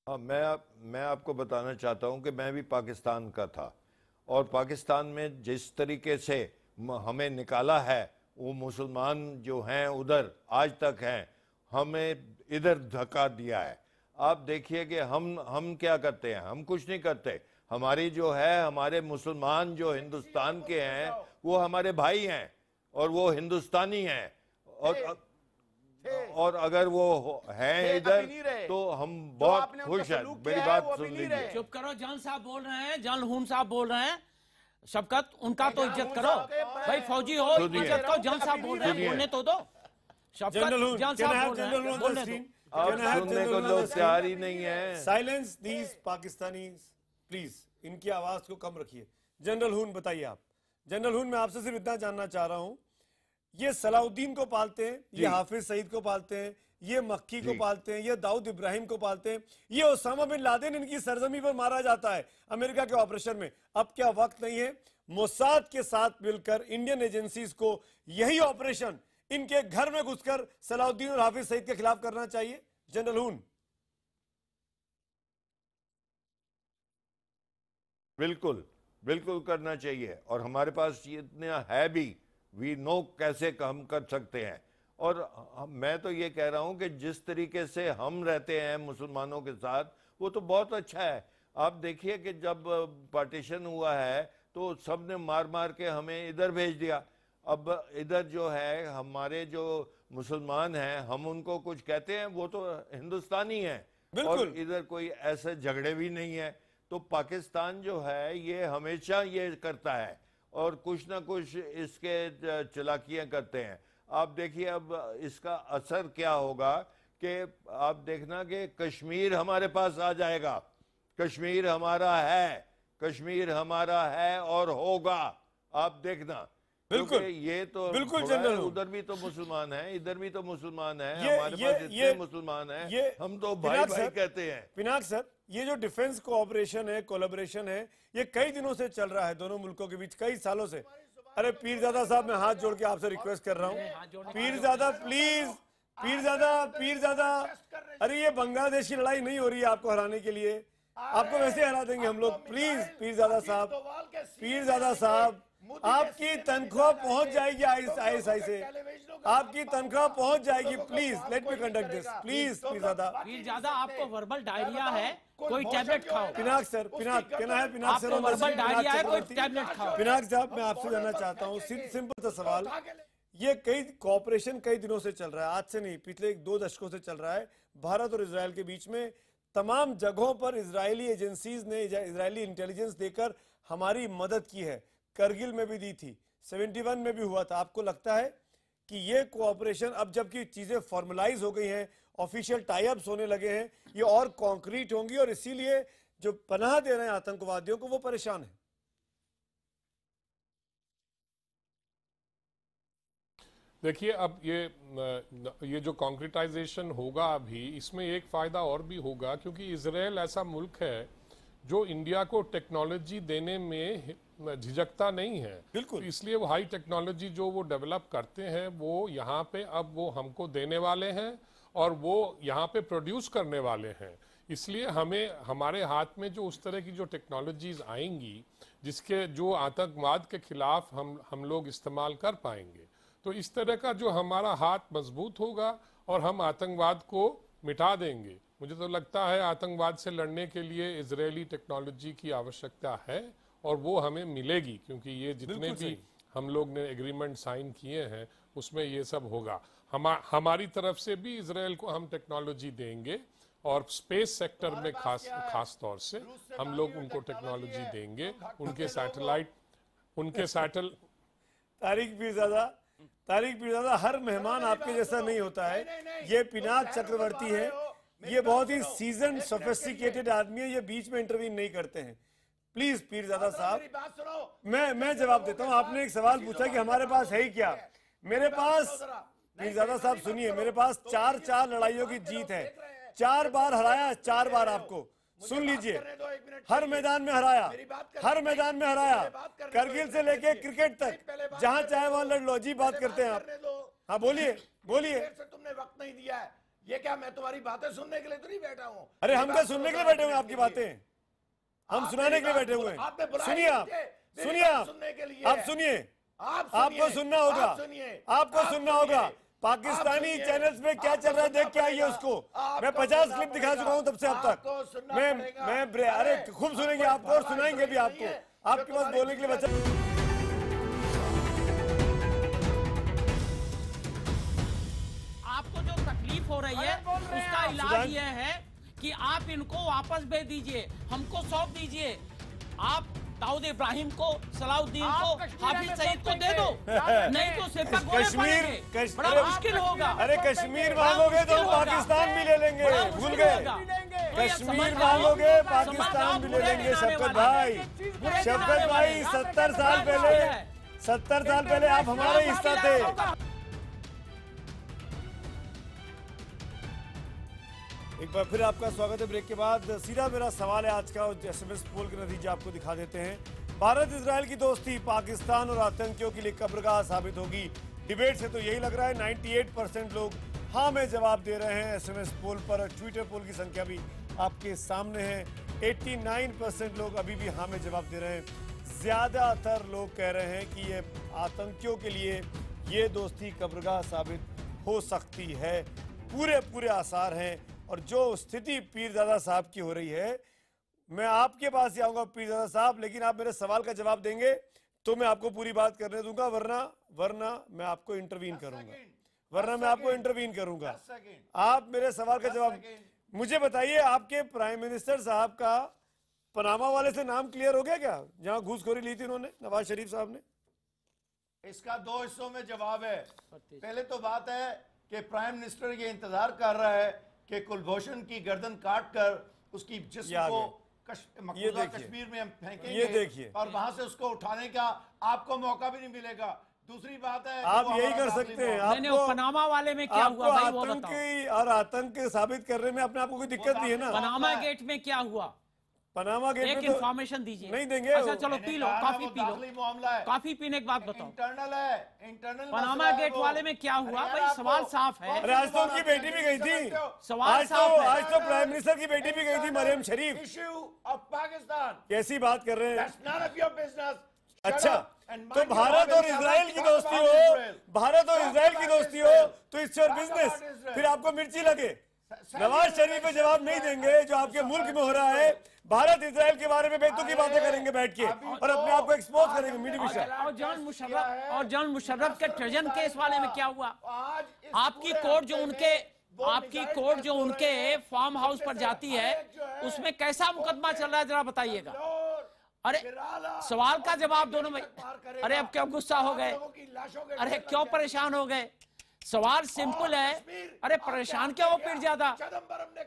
मैं आपको बताना चाहता हूं कि मैं भी पाकिस्तान का था, और पाकिस्तान में जिस तरीके से हमें निकाला है, वो मुसलमान जो हैं उधर आज तक हैं, हमें इधर धक्का दिया है। आप देखिए कि हम क्या करते हैं, हम कुछ नहीं करते। हमारी जो है, हमारे मुसलमान जो हिंदुस्तान के हैं वो हमारे भाई हैं और वो हिंदुस्तानी हैं, और अगर वो हैं इधर तो हम बहुत खुश हैं। मेरी बात सुन लीजिए। चुप करो, जन साहब बोल रहे हैं, जन हून साहब बोल रहे हैं। शफकत उनका तो इज्जत करो भाई, फौजी हो इज्जत करो। जन साहब बोल रहे हैं, बोलने तो दो। शफकत जन साहब बोल रहे हैं, बोलने दो। आप सुनने को लोग तैयार ही नहीं है। साइलेंस दीज पाकिस्तानीज प्लीज, इनकी आवाज को कम रखिए। जनरल हून बताइए आप। जनरल हून मैं आपसे सिर्फ इतना जानना चाह रहा हूं, ये सलाउद्दीन को पालते हैं, ये हाफिज सईद को पालते हैं, ये मक्की को पालते हैं, ये दाऊद इब्राहिम को पालते हैं, ये ओसामा बिन लादेन इनकी सरजमी पर मारा जाता है अमेरिका के ऑपरेशन में। अब क्या वक्त नहीं है मोसाद के साथ मिलकर इंडियन एजेंसीज को यही ऑपरेशन इनके घर में घुसकर सलाउद्दीन और हाफिज सईद के खिलाफ करना चाहिए? जनरल हून। बिल्कुल बिल्कुल करना चाहिए, और हमारे पास ये इतना है भी, वी नो कैसे हम कर सकते हैं। और मैं तो ये कह रहा हूं कि जिस तरीके से हम रहते हैं मुसलमानों के साथ, वो तो बहुत अच्छा है। आप देखिए कि जब पार्टीशन हुआ है तो सब ने मार मार के हमें इधर भेज दिया। अब इधर जो है हमारे जो मुसलमान हैं, हम उनको कुछ कहते हैं, वो तो हिंदुस्तानी हैं, और इधर कोई ऐसे झगड़े भी नहीं है। तो पाकिस्तान जो है ये हमेशा ये करता है और कुछ ना कुछ इसके चालाकियां करते हैं। आप देखिए अब इसका असर क्या होगा कि आप देखना कि कश्मीर हमारे पास आ जाएगा। कश्मीर हमारा है, कश्मीर हमारा है और होगा। आप देखना बिल्कुल ये तो बिल्कुल थोड़ा है, जनरल उधर भी तो मुसलमान है, इधर भी तो मुसलमान है, ये हमारे पास इतने मुसलमान हैं, हम तो भाई भाई कहते हैं। पिनाक सर, ये जो डिफेंस कोऑपरेशन है, कोलैबोरेशन है, ये कई दिनों से चल रहा है दोनों मुल्कों के बीच, कई सालों से। अरे पीरजादा साहब, मैं हाथ जोड़ के आपसे रिक्वेस्ट कर रहा हूँ, पीरजादा प्लीज, पीरजादा, अरे ये बांग्लादेश की लड़ाई नहीं हो रही है आपको हराने के लिए, आपको वैसे हरा देंगे हम लोग। प्लीज पीरजादा साहब, आपकी तनख्वाह पहुंच जाएगी ISI से, आपकी तनख्वाह पहुंच जाएगी। Please let me conduct this, please Pirzada, आपको वर्बल डायरिया है, कोई टैबलेट खाओ। पिनाक सर, पिनाक कहना है, पिनाक सर वर्बल डायरिया है, कोई टैबलेट खाओ। पिनाक साहब, मैं आपसे जानना चाहता हूँ सिंपल सा सवाल, ये कई कॉपरेशन कई दिनों से चल रहा है, आज से नहीं, पिछले 2 दशकों से चल रहा है भारत और इजराइल के बीच में। तमाम जगहों पर इजरायली एजेंसीज ने इजरायली इंटेलिजेंस देकर हमारी मदद की है, करगिल में भी दी थी, 71 में भी हुआ था। आपको लगता है कि ये कोऑपरेशन अब जबकि चीजें फॉर्मलाइज हो गई हैं, ऑफिशियल टाई अप्स होने लगे हैं, ये और कॉन्क्रीट होंगी और इसीलिए जो पनाह दे रहे हैं आतंकवादियों को वो परेशान है? देखिए, अब ये जो कॉन्क्रिटाइजेशन होगा अभी, इसमें एक फ़ायदा और भी होगा, क्योंकि इजराइल ऐसा मुल्क है जो इंडिया को टेक्नोलॉजी देने में झिझकता नहीं है। बिल्कुल। इसलिए वो हाई टेक्नोलॉजी जो वो डेवलप करते हैं वो यहाँ पे अब वो हमको देने वाले हैं और वो यहाँ पे प्रोड्यूस करने वाले हैं। इसलिए हमें हमारे हाथ में जो उस तरह की जो टेक्नोलॉजीज आएंगी जिसके जो आतंकवाद के खिलाफ हम लोग इस्तेमाल कर पाएंगे, तो इस तरह का जो हमारा हाथ मजबूत होगा और हम आतंकवाद को मिटा देंगे। मुझे तो लगता है आतंकवाद से लड़ने के लिए इजरायली टेक्नोलॉजी की आवश्यकता है और वो हमें मिलेगी, क्योंकि ये जितने भी हम लोग ने एग्रीमेंट साइन किए हैं उसमें ये सब होगा। हमारी तरफ से भी इजराइल को हम टेक्नोलॉजी देंगे और स्पेस सेक्टर में खास तौर से हम लोग उनको टेक्नोलॉजी देंगे, उनके सैटेल तारिक पीरजादा, हर मेहमान आपके जैसा नहीं होता है। ये पिनाक चक्रवर्ती है, ये बहुत ही सीजन सोफिस्टिकेटेड आदमी है, ये बीच में इंटरवीन नहीं करते हैं। प्लीज पीरजादा साहब, मैं जवाब देता हूँ। आपने एक सवाल पूछा कि हमारे पास है ही क्या, मेरे पास, पीरजादा साहब सुनिए, मेरे पास 4 लड़ाइयों की जीत है, 4 बार हराया, 4 बार आपको सुन लीजिए, हर मैदान में हराया, हर मैदान में हराया, करगिल से लेके क्रिकेट तक, जहां चाहे वहां लड़ लो। जी बात करते हैं आप, हाँ बोलिए बोलिए। तुमने वक्त नहीं दिया है, ये क्या मैं तुम्हारी बातें सुनने के लिए तो नहीं बैठा हूँ। अरे हम क्या सुनने के लिए बैठे हुए आपकी बातें, हम सुनाने के लिए बैठे हुए हैं। सुनिए आप, आप सुनिए, आपको सुनना होगा, आपको सुनना होगा। पाकिस्तानी चैनल्स में क्या चल रहा है देख के आइए उसको। मैं 50 क्लिप दिखा चुका हूं तब से अब तक। मैं अरे खूब सुनेंगे आपको और सुनाएंगे भी आपको, आपके पास बोलने के लिए बचा। आपको जो तकलीफ हो रही है उसका इलाज ये है कि आप इनको वापस भेज दीजिए, हमको सौंप दीजिए। आप दाऊद इब्राहिम को, सलाउद्दीन को, हाफिज सईद को दे दो, नहीं तो सिर्फ कश्मीर, बड़ा मुश्किल होगा। अरे कश्मीर मांगोगे तो पाकिस्तान भी ले लेंगे, भूल गए? कश्मीर मांगोगे पाकिस्तान भी ले लेंगे। शफकत भाई, 70 साल पहले आप हमारे हिस्सा थे। एक बार फिर आपका स्वागत है ब्रेक के बाद। सीधा मेरा सवाल है आज का, SMS पोल के नतीजे आपको दिखा देते हैं। भारत इजराइल की दोस्ती पाकिस्तान और आतंकियों के लिए कब्रगाह साबित होगी। डिबेट से तो यही लग रहा है। 98% लोग हाँ में जवाब दे रहे हैं SMS पोल पर। ट्विटर पोल की संख्या भी आपके सामने है, 89% लोग अभी भी हाँ में जवाब दे रहे हैं। ज्यादातर लोग कह रहे हैं कि ये आतंकियों के लिए ये दोस्ती कब्रगाह साबित हो सकती है। पूरे आसार हैं। और जो स्थिति पीरजादा साहब की हो रही है, मैं आपके पास ही आऊंगा पीरजादा साहब, लेकिन आप मेरे सवाल का जवाब देंगे तो मैं आपको पूरी बात करने दूंगा, वरना मैं आपको इंटरवीन करूंगा, आप मेरे सवाल का जवाब मुझे बताइए। आपके प्राइम मिनिस्टर साहब का पनामा वाले से नाम क्लियर हो गया क्या, जहां घूसखोरी ली थी उन्होंने, नवाज शरीफ साहब ने? इसका 2 हिस्सों में जवाब है। पहले तो बात है कि प्राइम मिनिस्टर ये इंतजार कर रहा है कि कुलभूषण की गर्दन काटकर उसकी जिस्म को कश्मीर में हम फेंकेंगे, ये देखिए, और वहां से उसको उठाने का आपको मौका भी नहीं मिलेगा। दूसरी बात है आप यही कर सकते हैं। आपको पनामा वाले में क्या हुआ भाई वो बताओ। आतंकी और आतंक साबित करने में अपने आप को कोई दिक्कत नहीं है ना। पनामा गेट में क्या हुआ? पनामा गेट एक में तो इंफॉर्मेशन दीजिए। नहीं देंगे। अच्छा चलो P low, coffee P low. Coffee पीने के बाद बताओ। इंटरनल है, इंटरनल पनामा गेट वाले में क्या हुआ भाई? सवाल साफ है। अरे आज तो उनकी बेटी भी गई थी। सवाल साफ है। आज तो प्राइम मिनिस्टर की बेटी भी गई थी, मरियम शरीफ। Issue of Pakistan. कैसी बात कर रहे हैं? That's none of your business. अच्छा, तो भारत और इजराइल की दोस्ती हो, भारत और इजराइल की दोस्ती हो तो इससे और बिजनेस, फिर आपको मिर्ची लगे। नवाज शरीफ पे जवाब नहीं देंगे जो आपके मुल्क में हो रहा है। भारत इजराइल के बारे में बेतुकी बातें करेंगे बैठ के और अपने आप को एक्सपोज करेंगे मीडिया विषय। और जनरल मुशर्रफ के ट्रेजन केस वाले में क्या हुआ? आपकी कोर्ट जो उनके फार्म हाउस पर जाती है उसमें कैसा मुकदमा चल रहा है जरा बताइएगा। अरे सवाल का जवाब दोनों में। अरे अब क्यों गुस्सा हो गए? अरे क्यों परेशान हो गए? सवाल सिंपल है। अरे परेशान क्या हो फिर ज्यादा?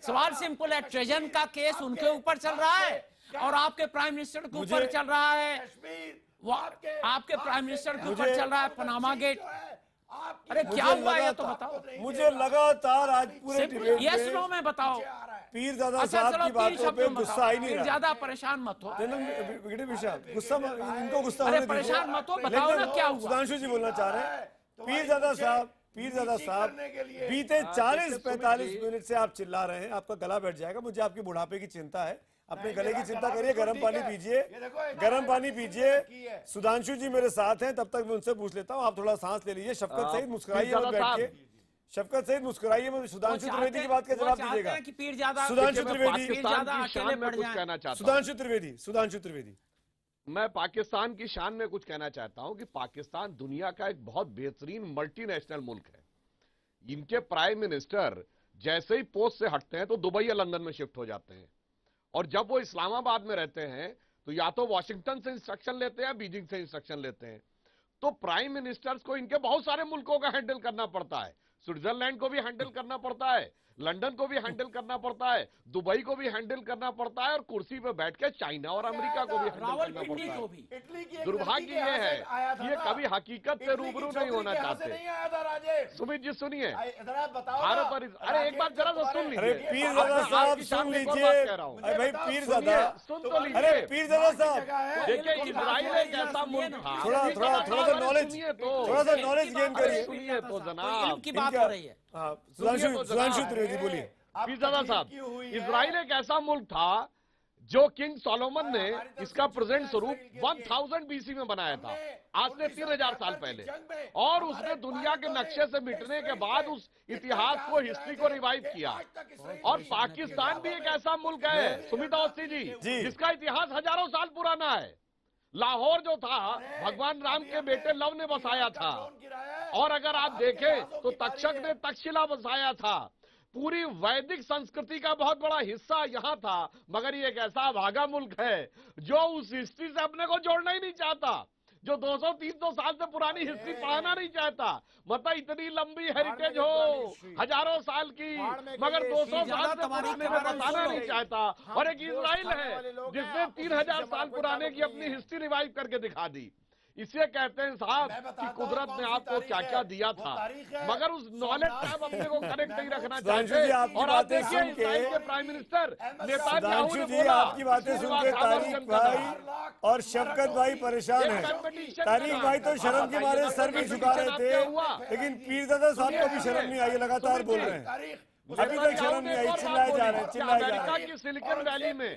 सवाल सिंपल है। ट्रेजन का केस उनके ऊपर चल रहा है और आपके प्राइम मिनिस्टर के ऊपर चल रहा है। आपके प्राइम मिनिस्टर के ऊपर चल रहा है पनामा गेट। अरे क्या हुआ ये तो बताओ मुझे। लगातार आज पूरे डिबेट में यस नो में बताओ। पीरजादा साहब की बातों पे गुस्सा ही नहीं रहा। ज्यादा परेशान मत हो। गुस्सा इनको गुस्सा अरे परेशान मत हो, बताओ ना क्या हुआ। सुधांशु जी बोलना चाह रहे हैं। पीरजादा साहब बीते 40-45 मिनट से आप चिल्ला रहे हैं, आपका गला बैठ जाएगा। मुझे आपकी बुढ़ापे की चिंता है, अपने गले की चिंता करिए। गर्म पानी पीजिए, गर्म पानी पीजिए। सुधांशु जी मेरे साथ हैं, तब तक मैं उनसे पूछ लेता हूँ। आप थोड़ा सांस ले लीजिए। शफकत सहित मुस्कुराइए बैठ के। शफकत सहित मुस्कुराइए। सुधांशु त्रिवेदी की बात का जवाब दीजिएगा। सुधांशु त्रिवेदी मैं पाकिस्तान की शान में कुछ कहना चाहता हूं कि पाकिस्तान दुनिया का एक बहुत बेहतरीन मल्टीनेशनल मुल्क है। इनके प्राइम मिनिस्टर जैसे ही पोस्ट से हटते हैं तो दुबई या लंदन में शिफ्ट हो जाते हैं और जब वो इस्लामाबाद में रहते हैं तो या तो वॉशिंगटन से इंस्ट्रक्शन लेते हैं, बीजिंग से इंस्ट्रक्शन लेते हैं। तो प्राइम मिनिस्टर्स को इनके बहुत सारे मुल्कों का हैंडल करना पड़ता है। स्विट्जरलैंड को भी हैंडल करना पड़ता है, लंदन को भी हैंडल करना पड़ता है, दुबई को भी हैंडल करना पड़ता है और कुर्सी पे बैठ के चाइना और अमेरिका को भी हैंडल करना पड़ता है। दुर्भाग्य ये है कि ये कभी हकीकत से रूबरू नहीं होना चाहते। सुमित जी सुनिए, भारत और अरे एक बात जरा तो सुन लीजिए। पीरजादा साहब सुन लीजिए। अरे भाई पीरजादा सुन तो लीजिए। अरे पीरजादा साहब देखिए, इजराइल एक ऐसा मुल्क था। थोड़ा सा नॉलेज गेन करिए। सुनिए तो जनाब की बात हो रही है। सुधांशु त्रिवेदी बोलिए। पीरजादा साहब, इजराइल एक ऐसा मुल्क था जो किंग सोलोमन ने इसका प्रेजेंट स्वरूप 1000 बीसी में बनाया था, आज से 3000 साल पहले। और उसने दुनिया के नक्शे से मिटने के बाद उस इतिहास को, हिस्ट्री को रिवाइव किया। और पाकिस्तान भी एक ऐसा मुल्क है सुमित अवस्थी जी, जिसका इतिहास हजारों साल पुराना है। लाहौर जो था भगवान राम के बेटे लव ने बसाया था और अगर आप देखें तो तक्षक ने तक्षशिला बसाया था। पूरी वैदिक संस्कृति का बहुत बड़ा हिस्सा यहाँ था, मगर ये एक ऐसा भागा मुल्क है जो उस हिस्ट्री से अपने को जोड़ना ही नहीं चाहता, जो 200-300 साल से पुरानी हिस्ट्री पढ़ाना नहीं चाहता। मतलब इतनी लंबी हेरिटेज हो हजारों साल की, मगर 200 साल से पुराने को बताना नहीं चाहता। और एक इजराइल है जिसने 3000 साल पुराने की अपनी हिस्ट्री रिवाइव करके दिखा दी। इसे कहते हैं साहब कि कुदरत ने आपको क्या क्या दिया था, मगर उस नॉलेज से आप अपने को कनेक्ट नहीं रखना चाहते। और आप देखिए इजराइल के प्राइम मिनिस्टर नेतान्याहू ने बोला, आपकी बातें सुन के तारिक भाई और शफकत भाई परेशान है। तारिक भाई तो शर्म के मारे सर भी झुका रहे थे, लेकिन पीरजादा साहब को भी शर्म नहीं आई, लगातार बोल रहे हैं। अभी तक शर्म नहीं आई, चिल्लाए जा रहे हैं। अमेरिका की सिलिकॉन वैली में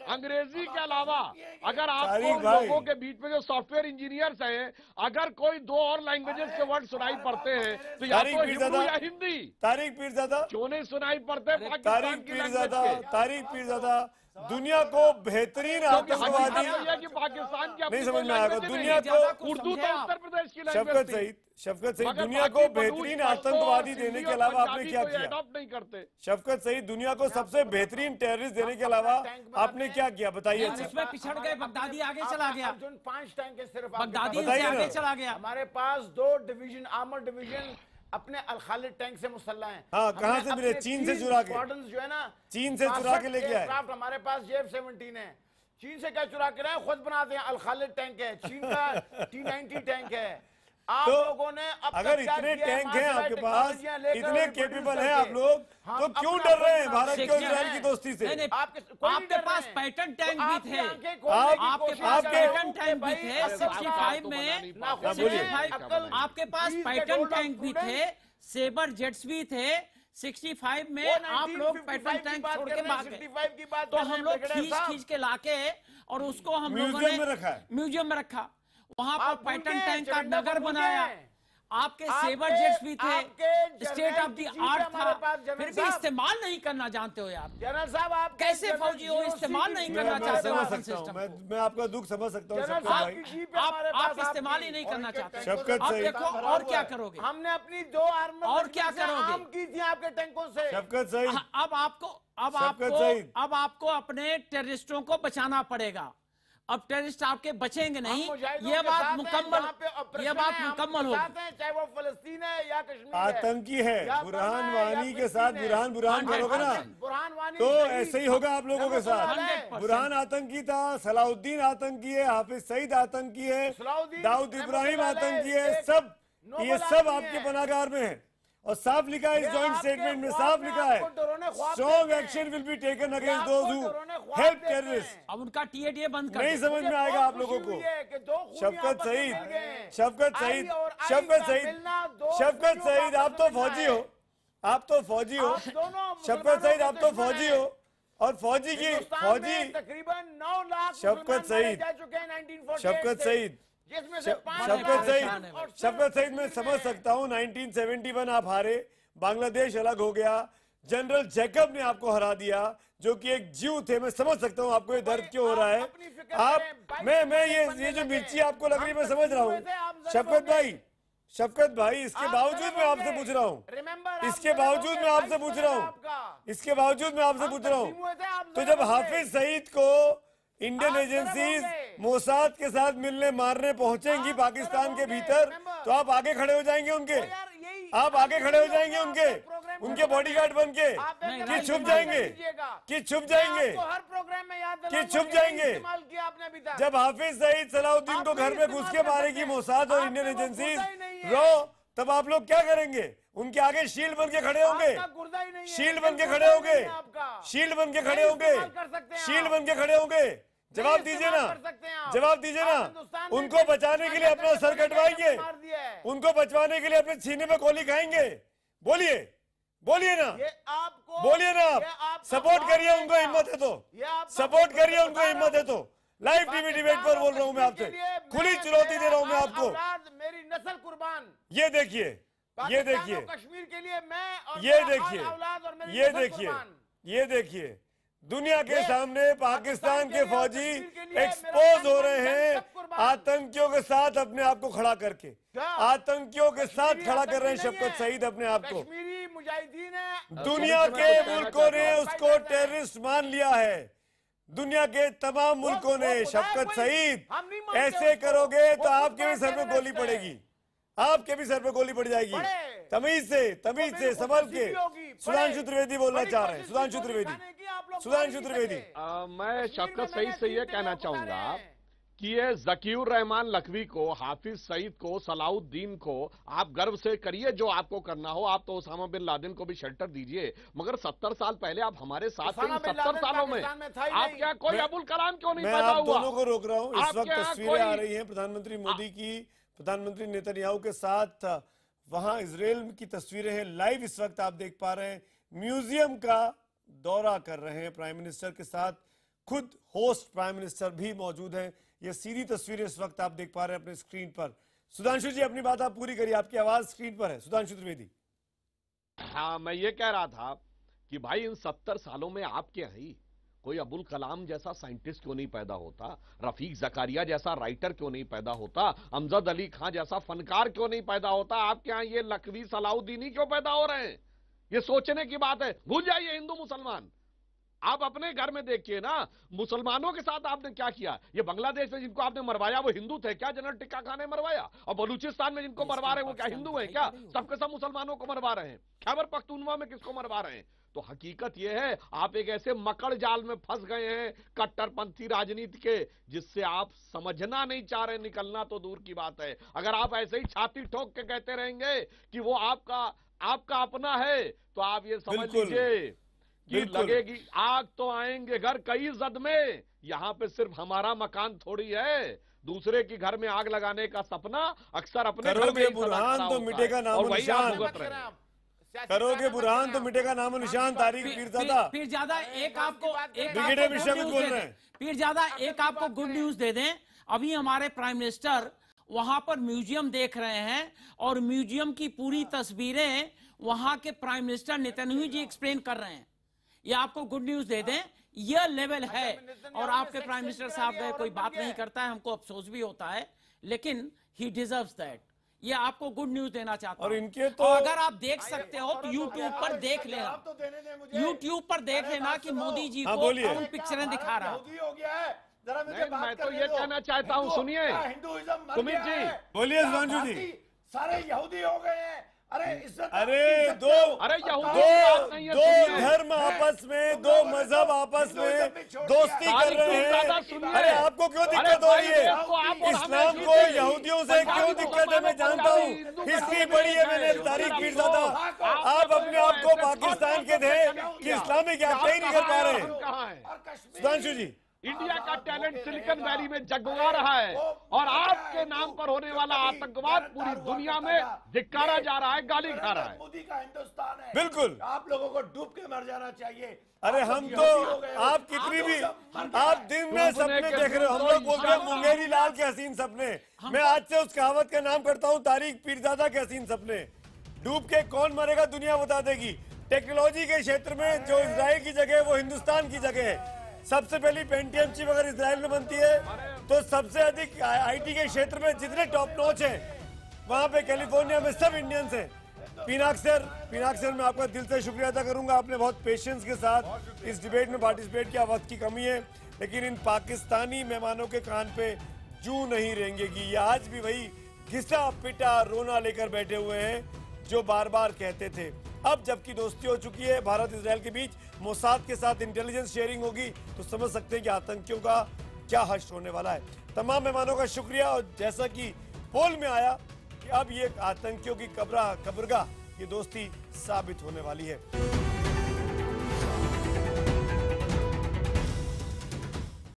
अंग्रेजी के अलावा अगर आपको लोगों के बीच में जो सॉफ्टवेयर इंजीनियर्स हैं, अगर कोई 2 और लैंग्वेजेस के वर्ड सुनाई पड़ते हैं तो या तो हिब्रू या हिंदी। तारिक पीरजादा क्यों नहीं सुनाई पड़ते? तारिक पीरजादा दुनिया को बेहतरीन आतंकवादी पाकिस्तान की नहीं समझ में आएगा। दुनिया को उर्दू तो उत्तर प्रदेश की शफकत सहित दुनिया को बेहतरीन आतंकवादी देने के अलावा आपने क्या किया? अडॉप्ट नहीं करते। शफकत सहित दुनिया को सबसे बेहतरीन टेररिस्ट देने के अलावा आपने क्या किया बताइए? उसमें पिछड़ गए, बगदादी आगे चला गया। 5 टैंक है सिर्फ, बगदादी से आगे चला गया। हमारे पास 2 डिवीजन आर्मर डिवीजन अपने अल खालिद टैंक से मुसल्ला हैं। हाँ, कहाँ से मिले? चीन से चुरा के। जो है ना, चीन से चुरा के लेके आए। हमारे पास F-17 है। चीन से क्या चुरा के रहे हैं? खुद बनाते हैं। अल खालिद टैंक है, चीन का T-90 टैंक है। आप तो लोगों ने अब अगर तक क्या इतने किया है? टैंक हैं आपके पास, टेक्नोलॉजियां लेकर इतने और केपेबल प्रोड्यूस हैं आप करके। लोग, हम तो क्यों अपना डर रहे हैं अपना भारत के और शिक्षण इजराइल है। की दोस्ती से? नहीं, नहीं, कोई आपके डर पास रहे हैं। पैटर्न टैंक तो भी आपकी थे, आंखें खोलने की आपके कोशिश पास कर रहे हो पैटर्न टैंक भी भाई, थे असल 65 बात में, ना खुशी है, 65 अक्ल आपके पास Please pattern get hold of tank भी थे, students। सेबर जेट्स भी थे। 65 में वो आप लोग 1955 पैटर्न की टैंक बात छोड़ कर के रहे हैं, भाग गए, 65 की बात तो कर रहे हम हैं, लोग ब्रिगेडियर खींच साहब। खींच के लाके और उसको हम लोगों म्यूजियम ने में रखा है। म्यूजियम में रखा, वहां पर आप भूल पैटर्न गए, टैंक का चरंडा नगर भूल बनाया, गए। आपके आपके- सेबर जेट्स भी थे, आपके state of the journal art की हमारे था, पास जनरल फिर भी साहब। इस्तेमाल नहीं करना जानते हो यार। जनरल साहब आप कैसे फौजी हो, इस्तेमाल नहीं करना चाहते हो समझ वेपन सकता हूं, सिस्टम मैं आपका दुख समझ सकता हूं जनरल शफकत साहब भाई। की जीप है आप हमारे पास, इस्तेमाल आपकी। ही नहीं करना चाहते। शफकत अब सईद, देखो और क्या करोगे। हमने अपनी 2 आर्मर और क्या करोगे? आम की थी आपके टैंकों से। शफकत सईद, शफकत सईद। अब आपको अपने टेररिस्टों को बचाना पड़ेगा। अब टेररिस्ट आपके बचेंगे नहीं, ये बात मुकम्मल, ये बात मुकम्मल होगी। चाहे वो फलस्तीन है या कश्मीर आतंकी है, बुरहान वानी के साथ बुरहान करोगे ना, बुरहान वानी तो ऐसे ही होगा आप लोगों के साथ। 100%। बुरहान आतंकी था, सलाउद्दीन आतंकी है, हाफिज सईद आतंकी है, दाऊद इब्राहिम आतंकी है, सब ये सब आपके पनाहगार में है। और साफ लिखा है इस जॉइंट स्टेटमेंट में, साफ लिखा है strong action will be taken against those who help terrorist. अब उनका टीएडीए बंद कर नहीं दो। समझ में आएगा आप लोगों को। शफकत सईद, शफकत सईद, शफकत सईद, शफकत सईद, आप तो फौजी हो, आप तो फौजी हो, शफकत सईद, आप तो फौजी हो, और फौजी की फौजी तकरीबन 9 लाख शफकत सईद, शफकत सईद, शफकत सईद, शफकत सईद, मैं समझ सकता हूँ 1971 आप हारे, बांग्लादेश अलग हो गया, जनरल जैकब ने आपको हरा दिया जो कि एक जीव थे। मैं समझ सकता हूँ आपको ये दर्द क्यों हो रहा है। आप मैं ये जो मिर्ची आपको लग रही है मैं समझ रहा हूँ शफकत भाई, शफकत भाई, इसके बावजूद मैं आपसे पूछ रहा हूँ, इसके बावजूद मैं आपसे पूछ रहा हूँ, इसके बावजूद मैं आपसे पूछ रहा हूँ, तो जब हाफिज सईद को इंडियन एजेंसीज मोसाद के साथ मिलने मारने पहुंचेंगी पाकिस्तान के भीतर, तो आप आगे खड़े हो जाएंगे उनके, आप आगे खड़े हो जाएंगे उनके बॉडीगार्ड बन के, कि छुप जाएंगे, कि छुप जाएंगे, कि छुप जाएंगे। जब हाफिज सईद सलाउद्दीन को घर में घुस के मारेगी मोसाद और इंडियन एजेंसीज तब आप लोग क्या करेंगे? उनके आगे शील्ड बन के खड़े होंगे, शील्ड बन के खड़े होंगे, शील्ड बन के खड़े होंगे, शील्ड बन के खड़े होंगे। जवाब दीजिए ना, जवाब दीजिए ना। उनको बचाने के लिए अपना सर कटवाएंगे, उनको बचवाने के लिए अपने सीने पे गोली खाएंगे? बोलिए, बोलिए ना, बोलिए ना। आप सपोर्ट करिए उनको, हिम्मत है तो सपोर्ट करिए उनको, हिम्मत है तो। लाइव टीवी डिबेट पर बोल रहा हूं मैं आपसे, खुली चुनौती दे रहा हूं मैं आपको। मेरी नस्ल कुर्बान। ये देखिए, ये देखिए, कश्मीर के लिए मैं और ये देखिए, ये देखिए, ये देखिए, दुनिया के सामने पाकिस्तान के फौजी एक्सपोज हो रहे हैं आतंकियों के साथ अपने आप को खड़ा करके, आतंकियों के साथ खड़ा कर रहे हैं शफकत सईद अपने आप को। दुनिया के मुल्कों ने उसको टेररिस्ट मान लिया है, दुनिया के तमाम मुल्कों ने। शफकत सईद, ऐसे करोगे तो आपके भी सर पे गोली पड़ेगी, आपके भी सर पे गोली पड़ जाएगी। तमीज से संभल के। सुधांशु त्रिवेदी बोलना चाह रहे हैं, सुधांशु त्रिवेदी, सुधांशु त्रिवेदी। मैं शफकत सईद से ये कहना चाहूंगा कि ये जकीउर रहमान लखवी को, हाफिज सईद को, सलाउद्दीन को आप गर्व से करिए जो आपको करना हो। आप तो ओसामा बिन लादेन को भी शेल्टर दीजिए, मगर 70 साल पहले आप हमारे साथ थे। 70 सालों में आप क्या कोई अबुल कलाम क्यों नहीं पैदा हुआ? मैं आप दोनों को रोक रहा हूँ। इस वक्त तस्वीरें आ रही हैं प्रधानमंत्री मोदी की, प्रधानमंत्री नेतन्याहू के साथ, वहां इजराइल की तस्वीरें हैं लाइव इस वक्त आप देख पा रहे हैं। म्यूजियम का दौरा कर रहे हैं प्राइम मिनिस्टर के साथ, खुद होस्ट प्राइम मिनिस्टर भी मौजूद हैं। ये सीधी तस्वीरें इस वक्त आप देख पा रहे हैं अपने स्क्रीन पर। सुधांशु जी अपनी बात आप पूरी करिए, आपकी आवाज स्क्रीन पर है। सुधांशु त्रिवेदी। हाँ, मैं ये कह रहा था कि भाई इन 70 सालों में आपके यहाँ ही कोई अबुल कलाम जैसा साइंटिस्ट क्यों नहीं पैदा होता? रफीक जकारिया जैसा राइटर क्यों नहीं पैदा होता? अमजद अली खां जैसा फनकार क्यों नहीं पैदा होता? आपके यहाँ ये लखवी सलाउद्दीनी क्यों पैदा हो रहे हैं? ये सोचने की बात है। भूल जाइए हिंदू मुसलमान, आप अपने घर में देखिए ना, मुसलमानों के साथ आपने क्या किया। ये बांग्लादेश में जिनको आपने मरवाया वो हिंदू थे क्या? जनरल टिक्का खान ने मरवाया। और बलूचिस्तान में जिनको मरवा रहे हैं वो क्या हिंदू हैं क्या? सबके सब मुसलमानों को मरवा रहे हैं। खैबर पख्तूनवा में किसको मरवा रहे हैं? तो हकीकत यह है आप एक ऐसे मकड़ जाल में फंस गए हैं कट्टरपंथी राजनीति के, जिससे आप समझना नहीं चाह रहे, निकलना तो दूर की बात है। अगर आप ऐसे ही छाती ठोक के कहते रहेंगे कि वो आपका अपना है, तो आप ये समझ लीजिए कि लगेगी आग तो आएंगे घर कई जद में। यहाँ पे सिर्फ हमारा मकान थोड़ी है, दूसरे की घर में आग लगाने का सपना अक्सर अपने घर में ही बुरहान तो मिटेगा नामो निशान, करोगे बुरहान तो मिटेगा नामो निशान। तारिक पीरजादा फिर ज्यादा एक आपको गुड न्यूज दे दें। अभी हमारे प्राइम मिनिस्टर वहां पर म्यूजियम देख रहे हैं और म्यूजियम की पूरी तस्वीरें वहां के प्राइम मिनिस्टर नेतन्याहू जी एक्सप्लेन कर रहे हैं। ये आपको गुड न्यूज दे दें, यह लेवल है। और आपके प्राइम मिनिस्टर साहब गए, कोई बात नहीं करता है, हमको अफसोस भी होता है, लेकिन ही डिजर्व्स दैट। ये आपको गुड न्यूज देना चाहता हूं। और इनके तो अगर आप देख सकते हो तो यूट्यूब पर देख लेना, यूट्यूब पर देख लेना कि मोदी जी को कौन पिक्चरें दिखा रहा है। मैं तो ये कहना चाहता हूँ, सुनिए सुमित जी, बोलिए सुधांशु जी। सारे यहूदी हो गए हैं। दो धर्म आपस में, दो मजहब आपस में दोस्ती कर रहे हैं। अरे आपको क्यों दिक्कत हो रही है? इस्लाम को यहूदियों से क्यों दिक्कत है मैं जानता हूँ, हिस्ट्री पढ़ी है मैंने। तारिक पीरजादा, आप अपने आप को पाकिस्तान के थे कि इस्लामिक आप ही नहीं कर पा रहे। सुधांशु जी, इंडिया का टैलेंट सिलिकॉन वैली में जगमगा रहा है और आपके नाम पर होने वाला आतंकवाद पूरी दुनिया में धिक्कारा जा रहा है, गाली खा रहा है। मोदी का हिंदुस्तान है, बिल्कुल। आप लोगों को डूब के मर जाना चाहिए। अरे हम तो आप कितनी भी आप दिन में सपने देख रहे हो, हम लोग बोलते हैं मुंगेरी लाल के हसीन सपने। मैं आज से उस कहावत का नाम करता हूँ तारिक पीरजादा के हसीन सपने। डूब के कौन मरेगा दुनिया बता देगी। टेक्नोलॉजी के क्षेत्र में जो इजराइल की जगह है वो हिंदुस्तान की जगह है। सबसे पहली पेंटियम चिप अगर इजराइल में बनती है तो सबसे अधिक आईटी के क्षेत्र में जितने टॉप नॉच हैं वहां पे कैलिफोर्निया में सब इंडियंस हैं। पीनाक सर मैं आपका दिल से शुक्रिया अदा करूंगा, आपने बहुत पेशेंस के साथ इस डिबेट में पार्टिसिपेट किया। वक्त की कमी है लेकिन इन पाकिस्तानी मेहमानों के कान पे जूं नहीं रेंगेगी। ये आज भी वही घिसा पिटा रोना लेकर बैठे हुए हैं जो बार बार कहते थे। अब जबकि दोस्ती हो चुकी है भारत इजराइल के बीच, मोसाद के साथ इंटेलिजेंस शेयरिंग होगी, तो समझ सकते हैं कि आतंकियों का क्या हश्र होने वाला है। तमाम मेहमानों का शुक्रिया। और जैसा कि पोल में आया कि अब ये आतंकियों की कब्रगाह ये दोस्ती साबित होने वाली है।